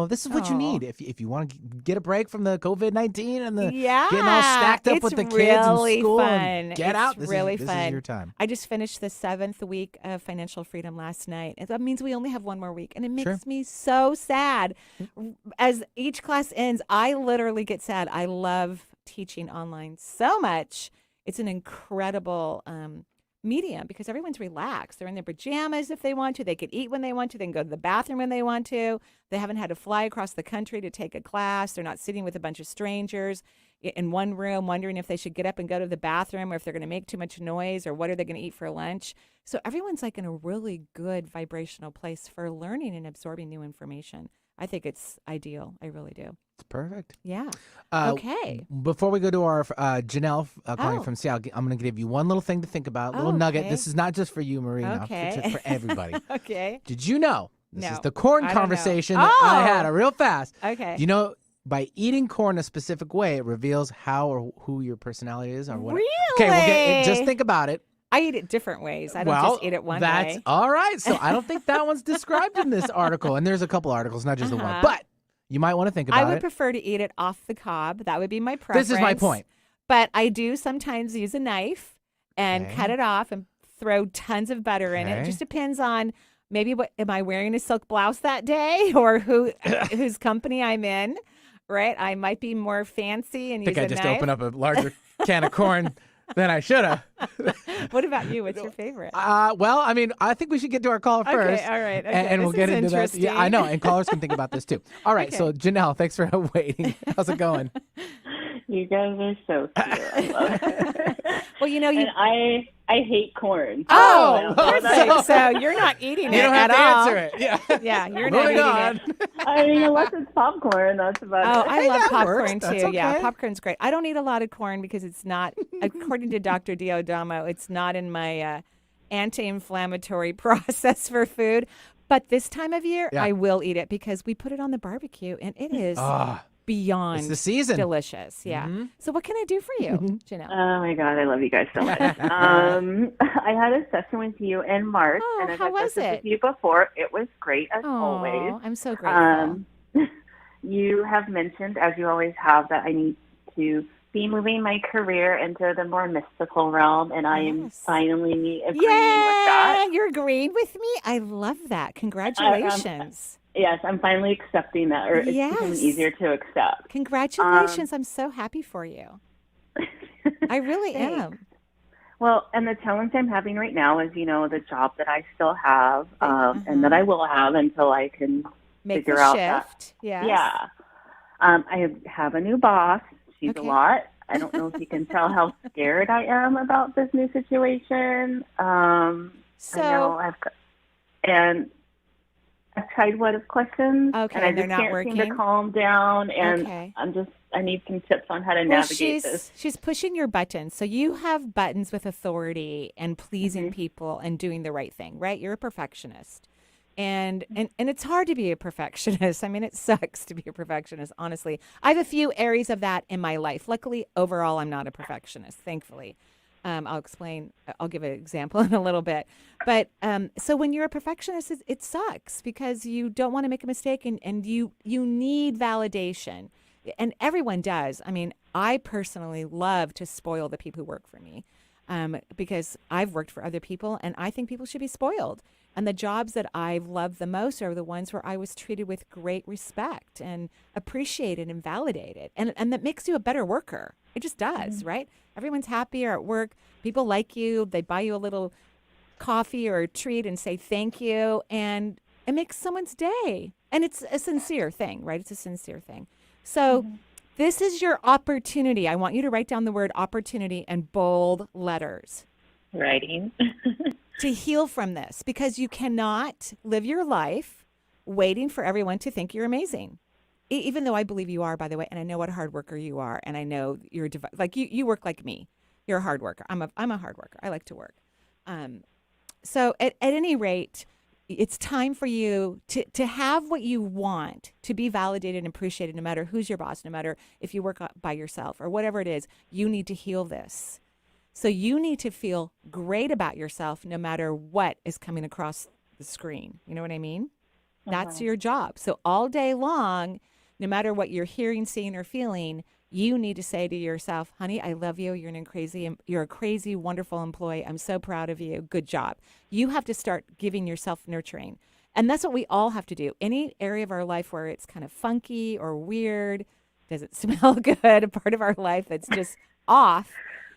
Speaker 2: this is what you need. If you want to get a break from the COVID-19 and the
Speaker 1: Yeah,
Speaker 2: getting all stacked up
Speaker 1: it's
Speaker 2: with the kids
Speaker 1: really
Speaker 2: in school
Speaker 1: fun.
Speaker 2: and get
Speaker 1: It's
Speaker 2: out.
Speaker 1: really
Speaker 2: this
Speaker 1: fun.
Speaker 2: is your time.
Speaker 1: I just finished the 7th week of financial freedom last night. And that means we only have one more week. And it makes
Speaker 2: Sure.
Speaker 1: me so sad. As each class ends, I literally get sad. I love teaching online so much. It's an incredible medium because everyone's relaxed. They're in their pajamas if they want to. They can eat when they want to. They can go to the bathroom when they want to. They haven't had to fly across the country to take a class. They're not sitting with a bunch of strangers in one room wondering if they should get up and go to the bathroom or if they're going to make too much noise or what are they going to eat for lunch. So everyone's like in a really good vibrational place for learning and absorbing new information. I think it's ideal. I really do.
Speaker 2: It's perfect.
Speaker 1: Yeah.
Speaker 2: Uh,
Speaker 1: Okay.
Speaker 2: Before we go to our Janelle calling
Speaker 1: Oh.
Speaker 2: from Seattle, I'm going to give you one little thing to think about, a little
Speaker 1: Oh,
Speaker 2: nugget.
Speaker 1: okay.
Speaker 2: This is not just for you, Marie. now,
Speaker 1: Okay.
Speaker 2: It's for everybody.
Speaker 1: Okay.
Speaker 2: Did you know? This
Speaker 1: No,
Speaker 2: is the corn
Speaker 1: I don't know.
Speaker 2: conversation that I
Speaker 1: Oh.
Speaker 2: had real fast.
Speaker 1: Okay.
Speaker 2: Do you know by eating corn a specific way, it reveals how or who your personality is or what.
Speaker 1: Really?
Speaker 2: Okay, just think about it.
Speaker 1: I eat it different ways. I don't just eat it one
Speaker 2: that's
Speaker 1: way.
Speaker 2: all right. So I don't think that one's described in this article. And there's a couple articles, not just the one. But you might want to think about it.
Speaker 1: I would prefer to eat it off the cob. That would be my preference.
Speaker 2: This is my point.
Speaker 1: But I do sometimes use a knife and cut it off and throw tons of butter in it. It just depends on maybe am I wearing a silk blouse that day or whose company I'm in, right? I might be more fancy and use a knife. I think I just opened up a larger can of corn than I should have. What about you? What's your favorite?
Speaker 2: Well, I mean, I think we should get to our caller first.
Speaker 1: Okay, all right. Okay.
Speaker 2: And we'll get into that. Yeah, I know. And callers can think about this too. All right. So, Janelle, thanks for waiting. How's it going?
Speaker 6: You guys are so cute. I love it.
Speaker 1: Well,
Speaker 6: and I hate corn.
Speaker 1: Oh, perfect. So you're not eating it at all.
Speaker 2: You don't have to answer it. Yeah.
Speaker 1: You're not eating it.
Speaker 6: I mean, unless it's popcorn, that's about it.
Speaker 1: Oh, I love popcorn too.
Speaker 2: Okay.
Speaker 1: Yeah, popcorn's great. I don't eat a lot of corn because it's not, according to Dr. Diodamo, it's not in my anti-inflammatory process for food. But this time of year, I will eat it because we put it on the barbecue and it is beyond
Speaker 2: it's the season.
Speaker 1: Delicious. Yeah. So what can I do for you, Janelle?
Speaker 6: Oh my God, I love you guys so much. I had a session with you in March, and I've
Speaker 1: how
Speaker 6: had
Speaker 1: was
Speaker 6: sessions
Speaker 1: it?
Speaker 6: with you before. It was great as always.
Speaker 1: I'm so grateful.
Speaker 6: You have mentioned, as you always have, that I need to be moving my career into the more mystical realm, and I am finally agreeing with that.
Speaker 1: You're agreeing with me? I love that. Congratulations.
Speaker 6: Yes, I'm finally accepting that, or it's becoming easier to accept.
Speaker 1: Congratulations. I'm so happy for you. I really am.
Speaker 6: Well, and the challenge I'm having right now is, the job that I still have and that I will have until I can figure out
Speaker 1: shift.
Speaker 6: Yes. Yeah. I have a new boss. She's a lot. I don't know if you can tell how scared I am about this new situation. I've tried a lot of questions, and I just can't seem to calm down, and I need some tips on how to navigate this.
Speaker 1: She's pushing your buttons. So you have buttons with authority and pleasing people and doing the right thing, right? You're a perfectionist. And it's hard to be a perfectionist. I mean, it sucks to be a perfectionist, honestly. I have a few areas of that in my life. Luckily, overall, I'm not a perfectionist, thankfully. I'll give an example in a little bit. But so when you're a perfectionist, it sucks because you don't want to make a mistake and you need validation. And everyone does. I mean, I personally love to spoil the people who work for me because I've worked for other people and I think people should be spoiled. And the jobs that I've loved the most are the ones where I was treated with great respect and appreciated and validated. And that makes you a better worker. It just does, right? Everyone's happier at work. People like you. They buy you a little coffee or a treat and say thank you. And it makes someone's day. And it's a sincere thing, right? It's a sincere thing. So this is your opportunity. I want you to write down the word opportunity in bold letters.
Speaker 6: Writing.
Speaker 1: To heal from this, because you cannot live your life waiting for everyone to think you're amazing. Even though I believe you are, by the way, and I know what a hard worker you are, and I know you're like you work like me. You're a hard worker. I'm a hard worker. I like to work. So at any rate, it's time for you to have what you want, to be validated and appreciated, no matter who's your boss, no matter if you work by yourself or whatever it is. You need to heal this. So you need to feel great about yourself no matter what is coming across the screen. You know what I mean? That's your job. So all day long, no matter what you're hearing, seeing, or feeling, you need to say to yourself, honey, I love you. You're a crazy, wonderful employee. I'm so proud of you. Good job. You have to start giving yourself nurturing. And that's what we all have to do. Any area of our life where it's kind of funky or weird, doesn't smell good, a part of our life that's just off,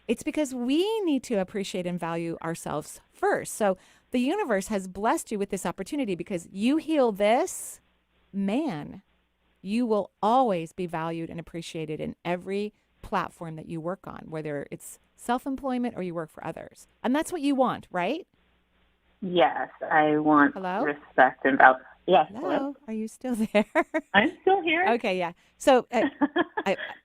Speaker 1: it's because we need to appreciate and value ourselves first. So the universe has blessed you with this opportunity because you heal this, man, you will always be valued and appreciated in every platform that you work on, whether it's self-employment or you work for others. And that's what you want, right?
Speaker 6: Yes, I want respect and value. Yes.
Speaker 1: Hello. Are you still there?
Speaker 6: I'm still here.
Speaker 1: Okay, yeah. So I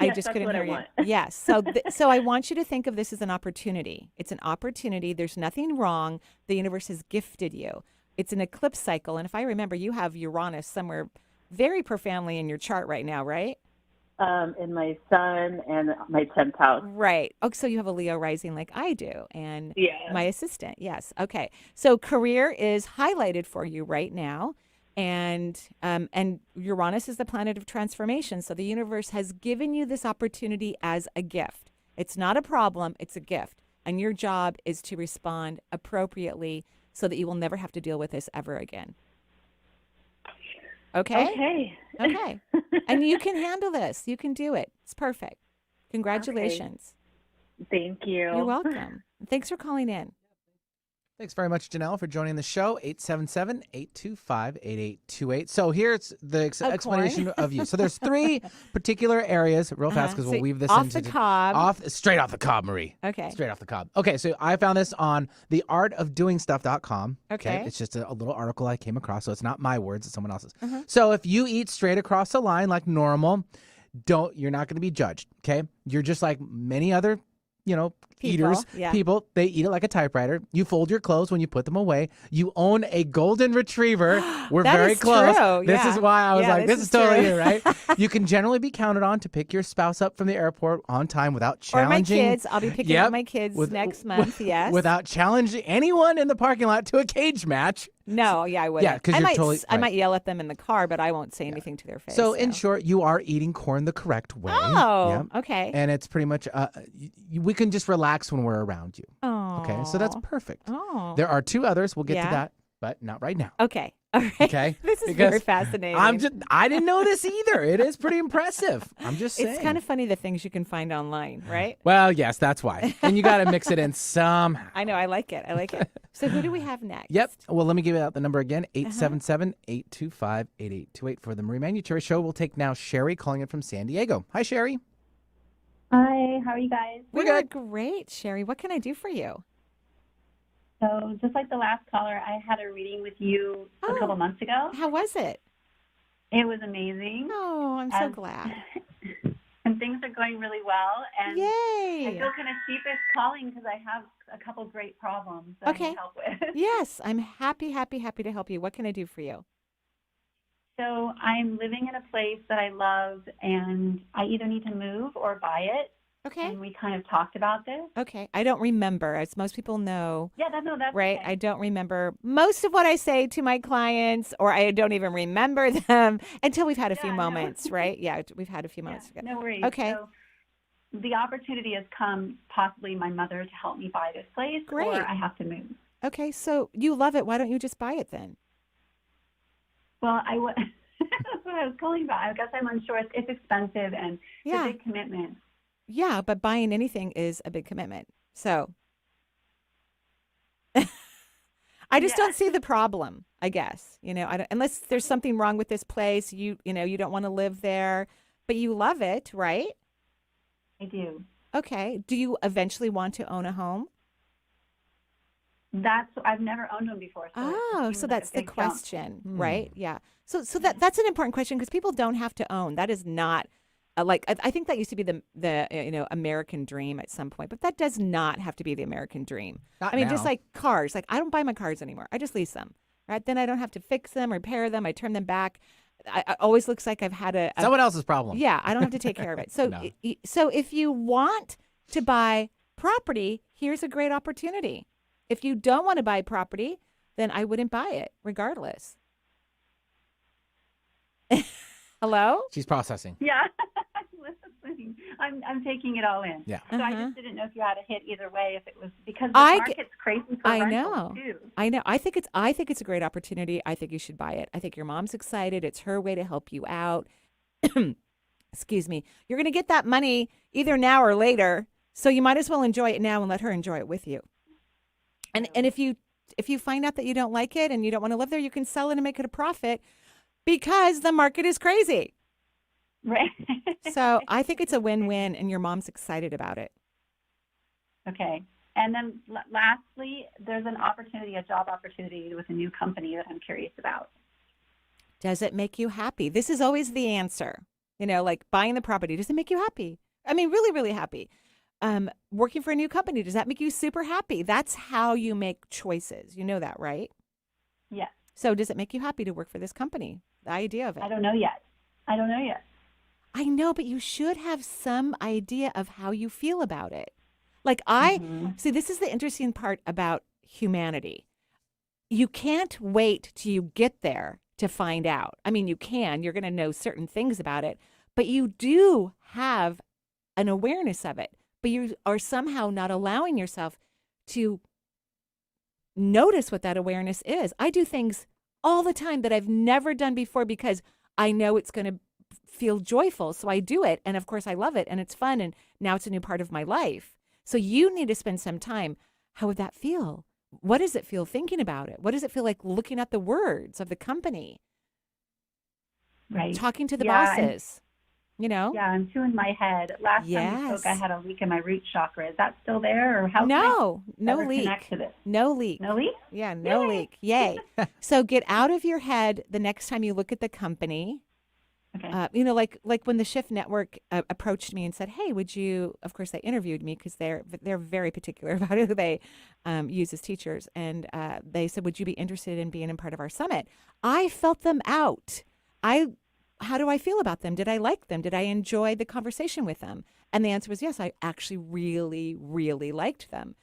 Speaker 6: yes,
Speaker 1: just couldn't hear you.
Speaker 6: Want.
Speaker 1: Yes. So I want you to think of this as an opportunity. It's an opportunity. There's nothing wrong. The universe has gifted you. It's an eclipse cycle. And if I remember, you have Uranus somewhere very profoundly in your chart right now, right?
Speaker 6: in my son and my 10th house.
Speaker 1: Right. Oh, so you have a Leo rising like I do, and
Speaker 6: Yeah.
Speaker 1: my assistant. Yes. Okay. So career is highlighted for you right now, and Uranus is the planet of transformation. So the universe has given you this opportunity as a gift. It's not a problem. It's a gift, and your job is to respond appropriately so that you will never have to deal with this ever again. Okay?
Speaker 6: Okay.
Speaker 1: Okay. And you can handle this. You can do it. It's perfect. Congratulations.
Speaker 6: Okay. Thank you.
Speaker 1: You're welcome. Thanks for calling in.
Speaker 2: Thanks very much, Janelle, for joining the show. 877-825-8828. So here's the explanation of you. So there's three particular areas, real fast, because we'll weave this
Speaker 1: off
Speaker 2: into
Speaker 1: the cob.
Speaker 2: straight off the cob, Marie.
Speaker 1: Okay.
Speaker 2: Straight off the cob. Okay, so I found this on theartofdoingstuff.com.
Speaker 1: Okay.
Speaker 2: It's just a little article I came across, so it's not my words, it's someone else's. So if you eat straight across the line like normal, you're not going to be judged, okay? You're just like many other eaters, people, they eat it like a typewriter. You fold your clothes when you put them away. You own a golden retriever. We're very close.
Speaker 1: True.
Speaker 2: This is why I was like, this is totally
Speaker 1: true.
Speaker 2: you, right? You can generally be counted on to pick your spouse up from the airport on time without challenging.
Speaker 1: Or my kids. I'll be picking up my kids next month, yes.
Speaker 2: Without challenging anyone in the parking lot to a cage match.
Speaker 1: No, I wouldn't.
Speaker 2: Yeah, because
Speaker 1: I might yell at them in the car, but I won't say anything to their face.
Speaker 2: So in short, you are eating corn the correct way.
Speaker 1: Oh, okay.
Speaker 2: And it's pretty much, we can just relax when we're around you.
Speaker 1: Oh.
Speaker 2: Okay, so that's perfect.
Speaker 1: Oh.
Speaker 2: There are two others. We'll get to that, but not right now.
Speaker 1: Okay. All right.
Speaker 2: Okay.
Speaker 1: This is very fascinating.
Speaker 2: I didn't know this either. It is pretty impressive. I'm just saying.
Speaker 1: It's kind of funny the things you can find online, right?
Speaker 2: Well, yes, that's why. And you got to mix it in somehow.
Speaker 1: I know. I like it. So who do we have next?
Speaker 2: Yep. Well, let me give out the number again, 877-825-8828 for the Marie Manuchehri Show. We'll take now Sherry calling in from San Diego. Hi, Sherry.
Speaker 7: Hi, how are you guys?
Speaker 1: We're great, Sherry. What can I do for you?
Speaker 7: So, just like the last caller, I had a reading with you a couple months ago.
Speaker 1: How was it?
Speaker 7: It was amazing.
Speaker 1: Oh, I'm so glad.
Speaker 7: And things are going really well. And
Speaker 1: yay!
Speaker 7: I feel kind of sheepish calling because I have a couple great problems that I need help with.
Speaker 1: Yes, I'm happy to help you. What can I do for you?
Speaker 7: So, I'm living in a place that I love, and I either need to move or buy it.
Speaker 1: Okay.
Speaker 7: And we kind of talked about this.
Speaker 1: Okay. I don't remember, as most people know.
Speaker 7: Yeah, that's
Speaker 1: right.
Speaker 7: Okay.
Speaker 1: I don't remember most of what I say to my clients, or I don't even remember them until we've had a few moments, right? Yeah, we've had a few moments.
Speaker 7: No worries.
Speaker 1: Okay.
Speaker 7: So the opportunity has come, possibly my mother, to help me buy this place,
Speaker 1: Great.
Speaker 7: or I have to move.
Speaker 1: Okay. So you love it. Why don't you just buy it then?
Speaker 7: Well, that's what I was calling about. I guess I'm unsure. It's expensive and it's a big commitment.
Speaker 1: Yeah, but buying anything is a big commitment. So I just don't see the problem, I guess. Unless there's something wrong with this place, you don't want to live there, but you love it, right?
Speaker 7: I do.
Speaker 1: Okay. Do you eventually want to own a home?
Speaker 7: I've never owned one before.
Speaker 1: So that's the question, right? Yeah. So that's an important question because people don't have to own. That is not I think that used to be the American dream at some point, but that does not have to be the American dream. Just like cars. Like I don't buy my cars anymore. I just lease them. Right? Then I don't have to fix them, repair them. I turn them back. I always looks like I've had
Speaker 2: someone else's problem.
Speaker 1: Yeah, I don't have to take care of it. So so if you want to buy property, here's a great opportunity. If you don't want to buy property, then I wouldn't buy it, regardless. Hello?
Speaker 2: She's processing.
Speaker 7: Yeah, I'm listening. I'm taking it all in.
Speaker 2: Yeah.
Speaker 7: So I just didn't know if you had a hit either way, if it was because the market's crazy for rentals too.
Speaker 1: I know. I think it's a great opportunity. I think you should buy it. I think your mom's excited. It's her way to help you out. Excuse me. You're going to get that money either now or later, so you might as well enjoy it now and let her enjoy it with you. And if you find out that you don't like it and you don't want to live there, you can sell it and make it a profit because the market is crazy.
Speaker 7: Right.
Speaker 1: So I think it's a win-win, and your mom's excited about it.
Speaker 7: Okay. And then lastly, there's a job opportunity with a new company that I'm curious about.
Speaker 1: Does it make you happy? This is always the answer. Like buying the property, does it make you happy? I mean, really, really happy. Working for a new company, does that make you super happy? That's how you make choices. You know that, right?
Speaker 7: Yes.
Speaker 1: So does it make you happy to work for this company? The idea of it.
Speaker 7: I don't know yet.
Speaker 8: I know, but you should have some idea of how you feel about it. Like see, this is the interesting part about humanity. You can't wait till you get there to find out. I mean, you're going to know certain things about it, but you do have an awareness of it, but you are somehow not allowing yourself to notice what that awareness is. I do things all the time that I've never done before because I know it's going to feel joyful. So I do it. And of course, I love it and it's fun. And now it's a new part of my life. So you need to spend some time. How would that feel? What does it feel thinking about it? What does it feel like looking at the words of the company?
Speaker 7: Right.
Speaker 8: Talking to the bosses,
Speaker 7: Yeah, I'm two in my head. Last time we spoke, I had a leak in my root chakra. Is that still there, or how?
Speaker 8: No
Speaker 7: leak.
Speaker 8: Connect
Speaker 7: to this?
Speaker 8: No leak.
Speaker 7: No leak.
Speaker 8: Yeah, no leak. Yay! So get out of your head the next time you look at the company.
Speaker 7: Okay.
Speaker 8: Like when the Shift Network approached me and said, "Hey, would you?" Of course, they interviewed me because they're very particular about who they use as teachers, and they said, "Would you be interested in being a part of our summit?" I felt them out. How do I feel about them? Did I like them? Did I enjoy the conversation with them? And the answer was yes. I actually really, really liked them.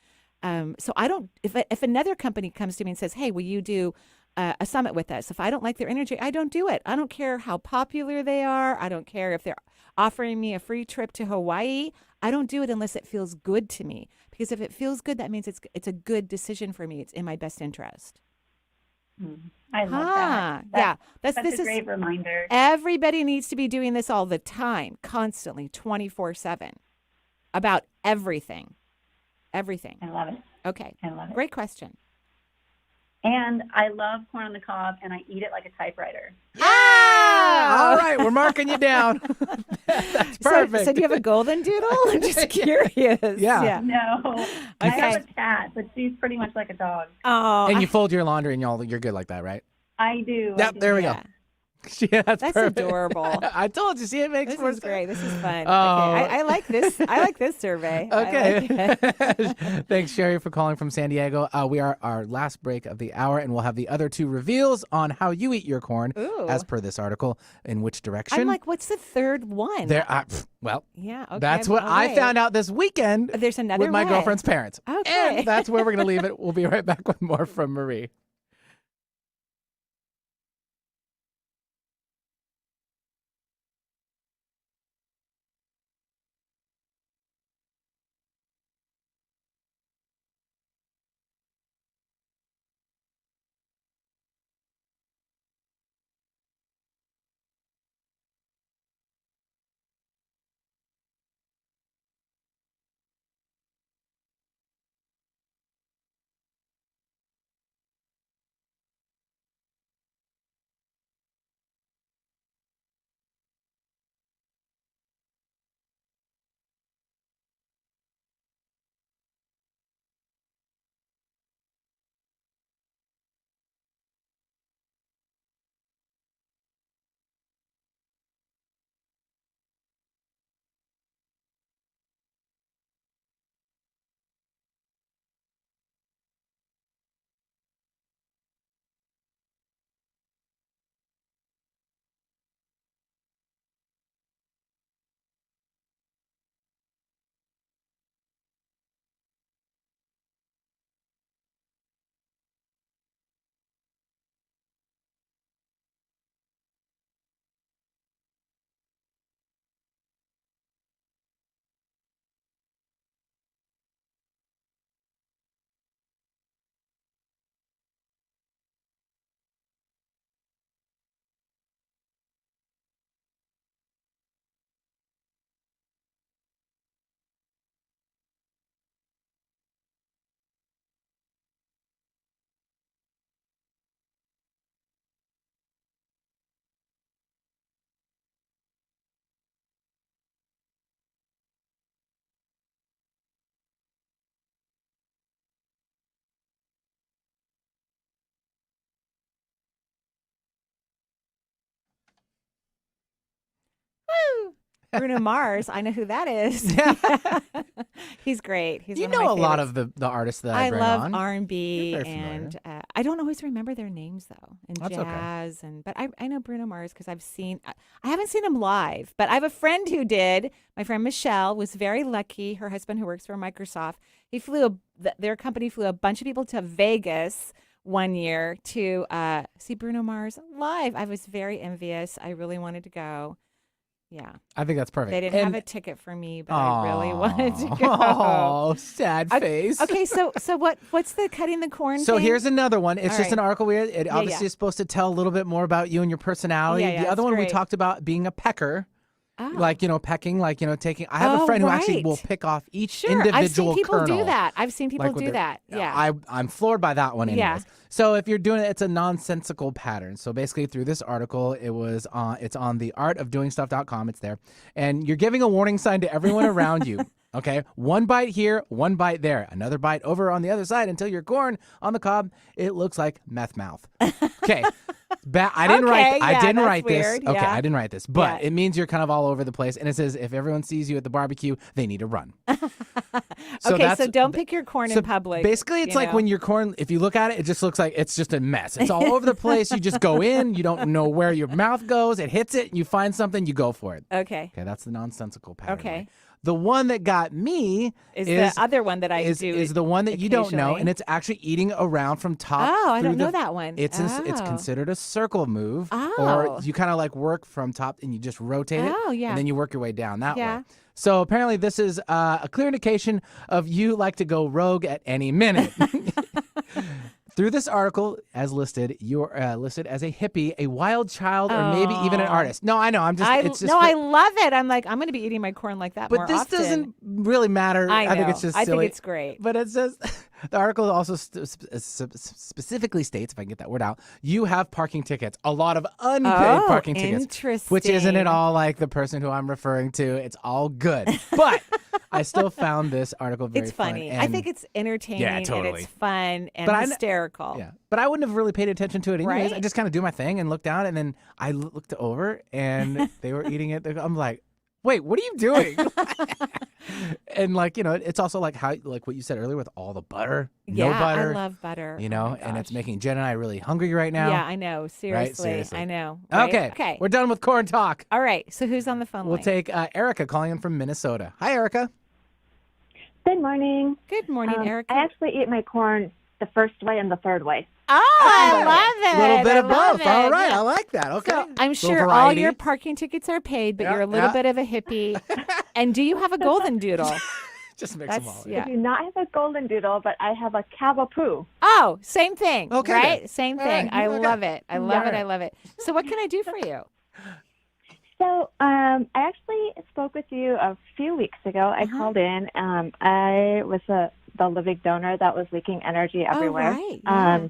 Speaker 8: So I don't. If another company comes to me and says, "Hey, will you do a summit with us?" If I don't like their energy, I don't do it. I don't care how popular they are. I don't care if they're offering me a free trip to Hawaii. I don't do it unless it feels good to me. Because if it feels good, that means it's a good decision for me. It's in my best interest.
Speaker 7: I love that.
Speaker 8: Yeah,
Speaker 7: that's a great reminder.
Speaker 8: Everybody needs to be doing this all the time, constantly, 24/7, about everything. Everything.
Speaker 7: I love it.
Speaker 8: Okay.
Speaker 7: I love it.
Speaker 8: Great question.
Speaker 7: And I love corn on the cob, and I eat it like a typewriter.
Speaker 8: Yeah!
Speaker 2: All right, we're marking you down. That's perfect.
Speaker 8: So do you have a golden doodle? I'm just curious.
Speaker 2: Yeah.
Speaker 7: No. I have a cat, but she's pretty much like a dog.
Speaker 2: Oh. And you fold your laundry and you're good like that, right?
Speaker 7: I do.
Speaker 2: Yep, there we go. Yeah, that's perfect.
Speaker 8: Adorable.
Speaker 2: I told you. See, it makes more sense.
Speaker 8: This is great. This is fun.
Speaker 2: Oh.
Speaker 8: Okay. I like this. I like this survey.
Speaker 2: Okay. Thanks, Sherry, for calling from San Diego. We are our last break of the hour, and we'll have the other two reveals on how you eat your corn, as per this article. In which direction?
Speaker 8: I'm like, what's the third one?
Speaker 2: Well,
Speaker 8: yeah. Okay,
Speaker 2: that's what I found out this weekend.
Speaker 8: There's another
Speaker 2: with my
Speaker 8: way.
Speaker 2: girlfriend's parents.
Speaker 8: Okay.
Speaker 2: And that's where we're going to leave it. We'll be right back with more from Marie.
Speaker 8: Bruno Mars. I know who that is.
Speaker 2: Yeah.
Speaker 8: He's great. He's
Speaker 2: You
Speaker 8: one of
Speaker 2: know
Speaker 8: my
Speaker 2: a lot
Speaker 8: favorites.
Speaker 2: of the artists that I bring
Speaker 8: love
Speaker 2: on.
Speaker 8: R&B,
Speaker 2: You're very
Speaker 8: and
Speaker 2: familiar.
Speaker 8: I don't always remember their names though, and
Speaker 2: That's okay.
Speaker 8: jazz, but I know Bruno Mars because I haven't seen him live, but I have a friend who did. My friend Michelle was very lucky. Her husband, who works for Microsoft, their company flew a bunch of people to Vegas one year to see Bruno Mars live. I was very envious. I really wanted to go. Yeah.
Speaker 2: I think that's perfect.
Speaker 8: They didn't have a ticket for me, but I really wanted to go.
Speaker 2: Oh, sad face.
Speaker 8: Okay, so what's the cutting the corn
Speaker 2: So
Speaker 8: thing?
Speaker 2: here's another one. It's
Speaker 8: All
Speaker 2: just
Speaker 8: right.
Speaker 2: an article where it obviously is supposed to tell a little bit more about you and your personality.
Speaker 8: Yeah,
Speaker 2: the other
Speaker 8: it's
Speaker 2: one we
Speaker 8: great.
Speaker 2: talked about being a pecker.
Speaker 8: Oh.
Speaker 2: Like, pecking, like, taking. I have a friend who actually
Speaker 8: right.
Speaker 2: will pick off each
Speaker 8: Sure,
Speaker 2: individual
Speaker 8: I've seen people
Speaker 2: kernel.
Speaker 8: do that. I've seen people
Speaker 2: Like with
Speaker 8: do
Speaker 2: their-
Speaker 8: that. Yeah.
Speaker 2: I'm floored by that one anyways.
Speaker 8: Yeah.
Speaker 2: So if you're doing it, it's a nonsensical pattern. So basically through this article, it's on the artofdoingstuff.com. It's there. And you're giving a warning sign to everyone around you. Okay, one bite here, one bite there, another bite over on the other side until your corn on the cob, it looks like meth mouth. Okay, I didn't
Speaker 8: Okay,
Speaker 2: I
Speaker 8: yeah,
Speaker 2: didn't
Speaker 8: that's
Speaker 2: write this.
Speaker 8: weird,
Speaker 2: Okay,
Speaker 8: yeah.
Speaker 2: I didn't write this, but
Speaker 8: Yeah.
Speaker 2: it means you're kind of all over the place. And it says if everyone sees you at the barbecue, they need to run.
Speaker 8: So don't pick your corn in public.
Speaker 2: Basically, it's like when your corn, if you look at it, it just looks like it's just a mess. It's all over the place. You just go in. You don't know where your mouth goes. It hits it. You find something. You go for it.
Speaker 8: Okay.
Speaker 2: Okay, that's the nonsensical pattern.
Speaker 8: Okay.
Speaker 2: right? The one that got me
Speaker 8: Is the other one that I
Speaker 2: is,
Speaker 8: do
Speaker 2: is the one that you don't know,
Speaker 8: occasionally.
Speaker 2: and it's actually eating around from top.
Speaker 8: Oh, I
Speaker 2: through
Speaker 8: don't know
Speaker 2: the-
Speaker 8: that one.
Speaker 2: It's it's
Speaker 8: Oh.
Speaker 2: considered a circle move,
Speaker 8: Oh.
Speaker 2: or you kind of like work from top and you just rotate it,
Speaker 8: Oh, yeah.
Speaker 2: and then you work your way down that
Speaker 8: Yeah.
Speaker 2: way. So apparently, this is a clear indication of you like to go rogue at any minute. Through this article, as listed, you're listed as a hippie, a wild child, or maybe even an artist. No, I know. I'm just. It's just.
Speaker 8: I love it. I'm like, I'm going to be eating my corn like that
Speaker 2: But
Speaker 8: more
Speaker 2: this
Speaker 8: often.
Speaker 2: doesn't really matter.
Speaker 8: I know.
Speaker 2: think it's just
Speaker 8: I
Speaker 2: silly.
Speaker 8: think it's great.
Speaker 2: But it says the article also specifically states, if I can get that word out, you have parking tickets, a lot of unpaid parking tickets, which isn't at
Speaker 8: interesting.
Speaker 2: all like the person who I'm referring to. It's all good, but I still found this article very
Speaker 8: It's funny.
Speaker 2: fun.
Speaker 8: I
Speaker 2: and-
Speaker 8: think it's entertaining
Speaker 2: Yeah,
Speaker 8: and
Speaker 2: totally.
Speaker 8: it's fun and
Speaker 2: But
Speaker 8: hysterical.
Speaker 2: Yeah, but I wouldn't have really paid attention to it anyways.
Speaker 8: Right?
Speaker 2: I just kind of do my thing and look down, and then I looked over, and they were eating it. I'm like, wait, what are you doing? And like, it's also like how, like what you said earlier with all the butter,
Speaker 8: Yeah,
Speaker 2: no butter.
Speaker 8: I love butter.
Speaker 2: You
Speaker 8: Oh
Speaker 2: know,
Speaker 8: my
Speaker 2: and it's
Speaker 8: gosh.
Speaker 2: making Jen and I really hungry right now.
Speaker 8: Yeah, I know. Seriously.
Speaker 2: Seriously.
Speaker 8: I know. Right?
Speaker 2: Okay.
Speaker 8: Okay.
Speaker 2: We're done with corn talk.
Speaker 8: All right. So who's on the phone
Speaker 2: We'll
Speaker 8: line?
Speaker 2: take Erica calling in from Minnesota. Hi, Erica.
Speaker 5: Good morning.
Speaker 8: Good morning, Erica.
Speaker 5: I actually eat my corn the first way and the third way.
Speaker 8: Oh, I love it.
Speaker 2: A little bit of
Speaker 8: I love
Speaker 2: both. All
Speaker 8: it.
Speaker 2: right.
Speaker 8: Yeah.
Speaker 2: I like that. Okay.
Speaker 8: So I'm
Speaker 2: Little
Speaker 8: sure all
Speaker 2: variety.
Speaker 8: your parking tickets are paid, but
Speaker 2: Yeah,
Speaker 8: you're a little
Speaker 2: yeah.
Speaker 8: bit of a hippie. And do you have a golden doodle?
Speaker 2: Just mix them
Speaker 8: That's
Speaker 2: all.
Speaker 8: yeah.
Speaker 5: I do not have a golden doodle, but I have a cavapoo.
Speaker 8: Oh, same thing.
Speaker 2: Okay,
Speaker 8: Right?
Speaker 2: then.
Speaker 8: Same
Speaker 2: All
Speaker 8: thing.
Speaker 2: right,
Speaker 8: I
Speaker 2: okay.
Speaker 8: love it. I love it.
Speaker 5: Yeah.
Speaker 8: I love it. So what can I do for you?
Speaker 5: So I actually spoke with you a few weeks ago. I called in. I was the living donor that was leaking energy everywhere.
Speaker 8: Oh, right. Yeah.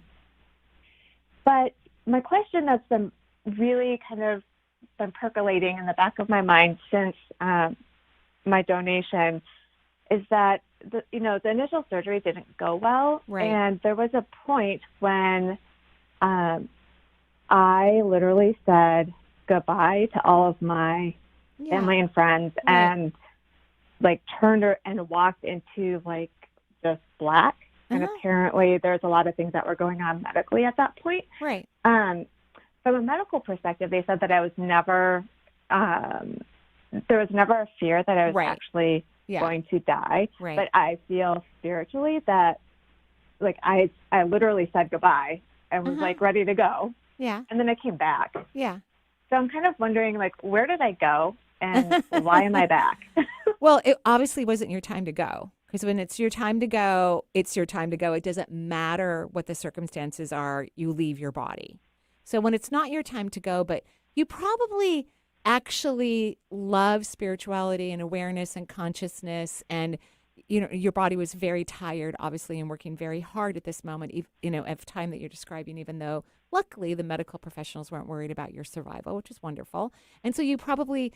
Speaker 5: But my question that's been really kind of been percolating in the back of my mind since my donation is that the initial surgery didn't go well,
Speaker 8: Right.
Speaker 5: and there was a point when I literally said goodbye to all of my
Speaker 8: Yeah.
Speaker 5: family and friends,
Speaker 8: Right.
Speaker 5: and like turned and walked into like just black. And
Speaker 8: Uh-huh.
Speaker 5: apparently, there's a lot of things that were going on medically at that point.
Speaker 8: Right.
Speaker 5: From a medical perspective, they said that I was never, there was never a fear that I was
Speaker 8: Right.
Speaker 5: actually
Speaker 8: Yeah.
Speaker 5: going to die.
Speaker 8: Right.
Speaker 5: But I feel spiritually that, like, I literally said goodbye and was
Speaker 8: Uh-huh.
Speaker 5: like ready to go,
Speaker 8: Yeah.
Speaker 5: and then I came back.
Speaker 8: Yeah.
Speaker 5: So I'm kind of wondering, like, where did I go, and why am I back?
Speaker 8: Well, it obviously wasn't your time to go, because when it's your time to go, it's your time to go. It doesn't matter what the circumstances are, you leave your body. So when it's not your time to go, but you probably actually love spirituality and awareness and consciousness, and your body was very tired, obviously, and working very hard at this moment, of time that you're describing, even though luckily the medical professionals weren't worried about your survival, which is wonderful. And so you probably,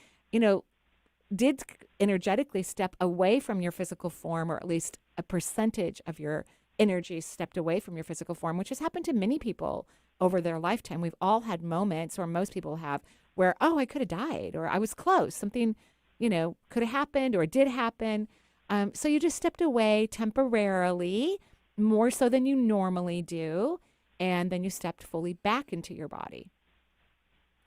Speaker 8: did energetically step away from your physical form, or at least a percentage of your energy stepped away from your physical form, which has happened to many people over their lifetime. We've all had moments, or most people have, where, oh, I could have died, or I was close. Something could have happened or did happen. So you just stepped away temporarily, more so than you normally do, and then you stepped fully back into your body.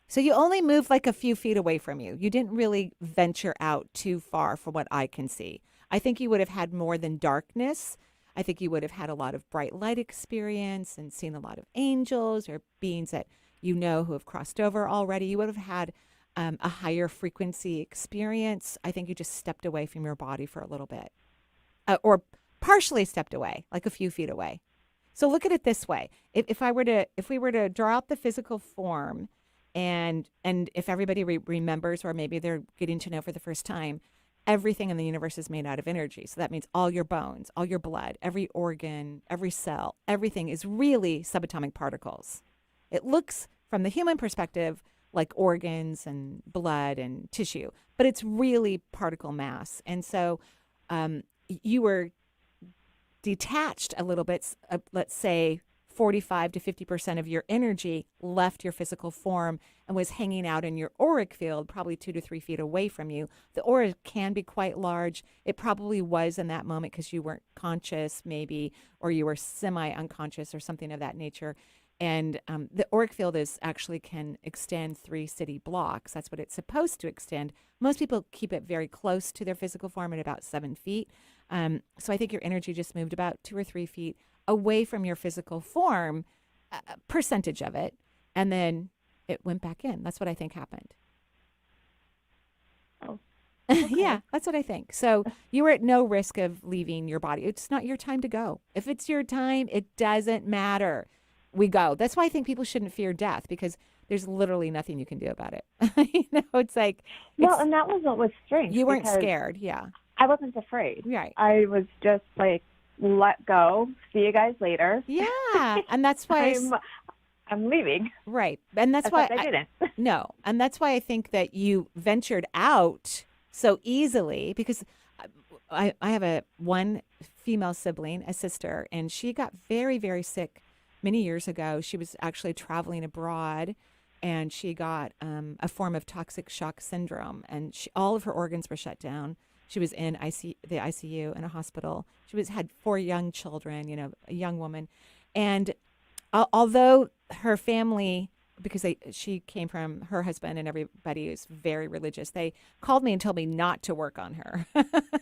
Speaker 8: So you only moved like a few feet away from you. You didn't really venture out too far from what I can see. I think you would have had more than darkness. I think you would have had a lot of bright light experience and seen a lot of angels or beings that who have crossed over already. You would have had a higher frequency experience. I think you just stepped away from your body for a little bit, or partially stepped away, like a few feet away. So look at it this way: if we were to draw out the physical form, and if everybody remembers, or maybe they're getting to know for the first time, everything in the universe is made out of energy. So that means all your bones, all your blood, every organ, every cell, everything is really subatomic particles. It looks, from the human perspective, like organs and blood and tissue, but it's really particle mass. And so you were detached a little bit, let's say 45 to 50% of your energy left your physical form and was hanging out in your auric field, probably 2 to 3 feet away from you. The aura can be quite large. It probably was in that moment because you weren't conscious, maybe, or you were semi-unconscious or something of that nature. And the auric field actually can extend 3 city blocks. That's what it's supposed to extend. Most people keep it very close to their physical form at about 7 feet. So I think your energy just moved about 2 or 3 feet away from your physical form, a percentage of it, and then it went back in. That's what I think happened.
Speaker 5: Oh, okay.
Speaker 8: Yeah, that's what I think. So you were at no risk of leaving your body. It's not your time to go. If it's your time, it doesn't matter. We go. That's why I think people shouldn't fear death, because there's literally nothing you can do about it. It's like...
Speaker 5: and that was what was strange.
Speaker 8: You weren't scared, yeah.
Speaker 5: I wasn't afraid.
Speaker 8: Right.
Speaker 5: I was just like, let go. See you guys later.
Speaker 8: Yeah, and that's why
Speaker 5: I'm leaving.
Speaker 8: Right, and that's why
Speaker 5: I didn't.
Speaker 8: No, and that's why I think that you ventured out so easily, because I have one female sibling, a sister, and she got very, very sick many years ago. She was actually traveling abroad, and she got a form of toxic shock syndrome, and all of her organs were shut down. She was in the ICU in a hospital. She had 4 young children, a young woman. And although her family, because she came from her husband and everybody is very religious, they called me and told me not to work on her,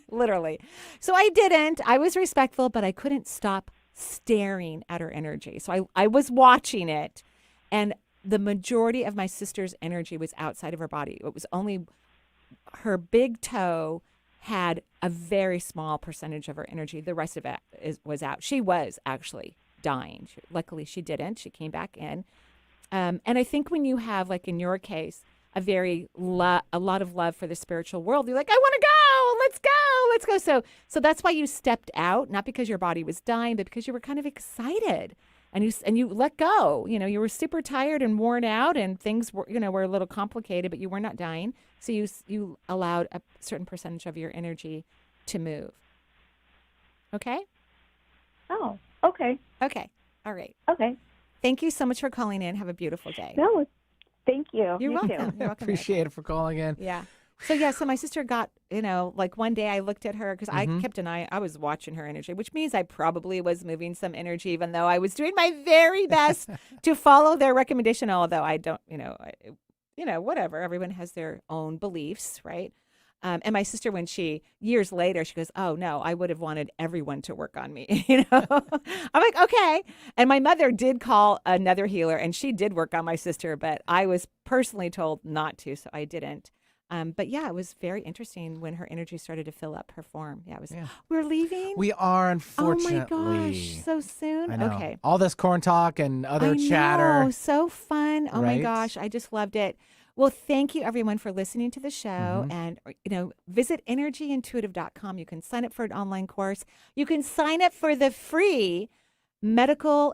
Speaker 8: literally. So I didn't. I was respectful, but I couldn't stop staring at her energy. So I was watching it. And the majority of my sister's energy was outside of her body. It was only her big toe had a very small percentage of her energy. The rest of it was out. She was actually dying. Luckily, she didn't. She came back in. And I think when you have, like in your case, a lot of love for the spiritual world, you're like, I want to go. Let's go. So that's why you stepped out, not because your body was dying, but because you were kind of excited. And you let go. You were super tired and worn out, and things were a little complicated, but you were not dying. So you allowed a certain percentage of your energy to move. Okay?
Speaker 5: Oh, okay.
Speaker 8: Okay. All right.
Speaker 5: Okay.
Speaker 8: Thank you so much for calling in. Have a beautiful day.
Speaker 5: No, thank you.
Speaker 8: You're
Speaker 5: You
Speaker 8: welcome.
Speaker 5: too.
Speaker 8: You're welcome.
Speaker 2: Appreciate it for calling in.
Speaker 8: Yeah. So my sister got, like one day I looked at her because I kept an eye, I was watching her energy, which means I probably was moving some energy, even though I was doing my very best to follow their recommendation, although I don't, whatever. Everyone has their own beliefs, right? And my sister, years later, she goes, oh, no, I would have wanted everyone to work on me. I'm like, okay. And my mother did call another healer, and she did work on my sister, but I was personally told not to, so I didn't. But yeah, it was very interesting when her energy started to fill up her form. Yeah, we're leaving.
Speaker 2: We are, unfortunately.
Speaker 8: Oh my gosh, so soon.
Speaker 2: I know.
Speaker 8: Okay.
Speaker 2: All this corn talk and other
Speaker 8: I
Speaker 2: chatter.
Speaker 8: know, so fun. Oh my
Speaker 2: Right?
Speaker 8: gosh, I just loved it. Well, thank you everyone for listening to the show, and visit energyintuitive.com. You can sign up for an online course. You can sign up for the free the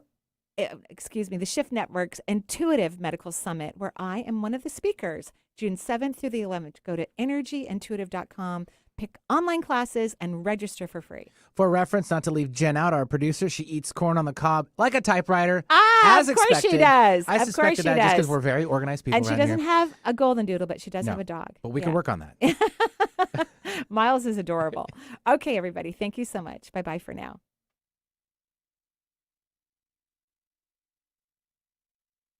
Speaker 8: Shift Network's Intuitive Medical Summit, where I am one of the speakers, June 7th through the 11th. Go to energyintuitive.com, pick online classes, and register for free.
Speaker 2: For reference, not to leave Jen out, our producer, she eats corn on the cob like a typewriter.
Speaker 8: Of course she does.
Speaker 2: I suspected that just because we're very organized people
Speaker 8: and she
Speaker 2: around
Speaker 8: doesn't
Speaker 2: here.
Speaker 8: have a golden doodle, but she does have a dog.
Speaker 2: But we can work on that.
Speaker 8: Miles is adorable. Okay, everybody. Thank you so much. Bye-bye for now.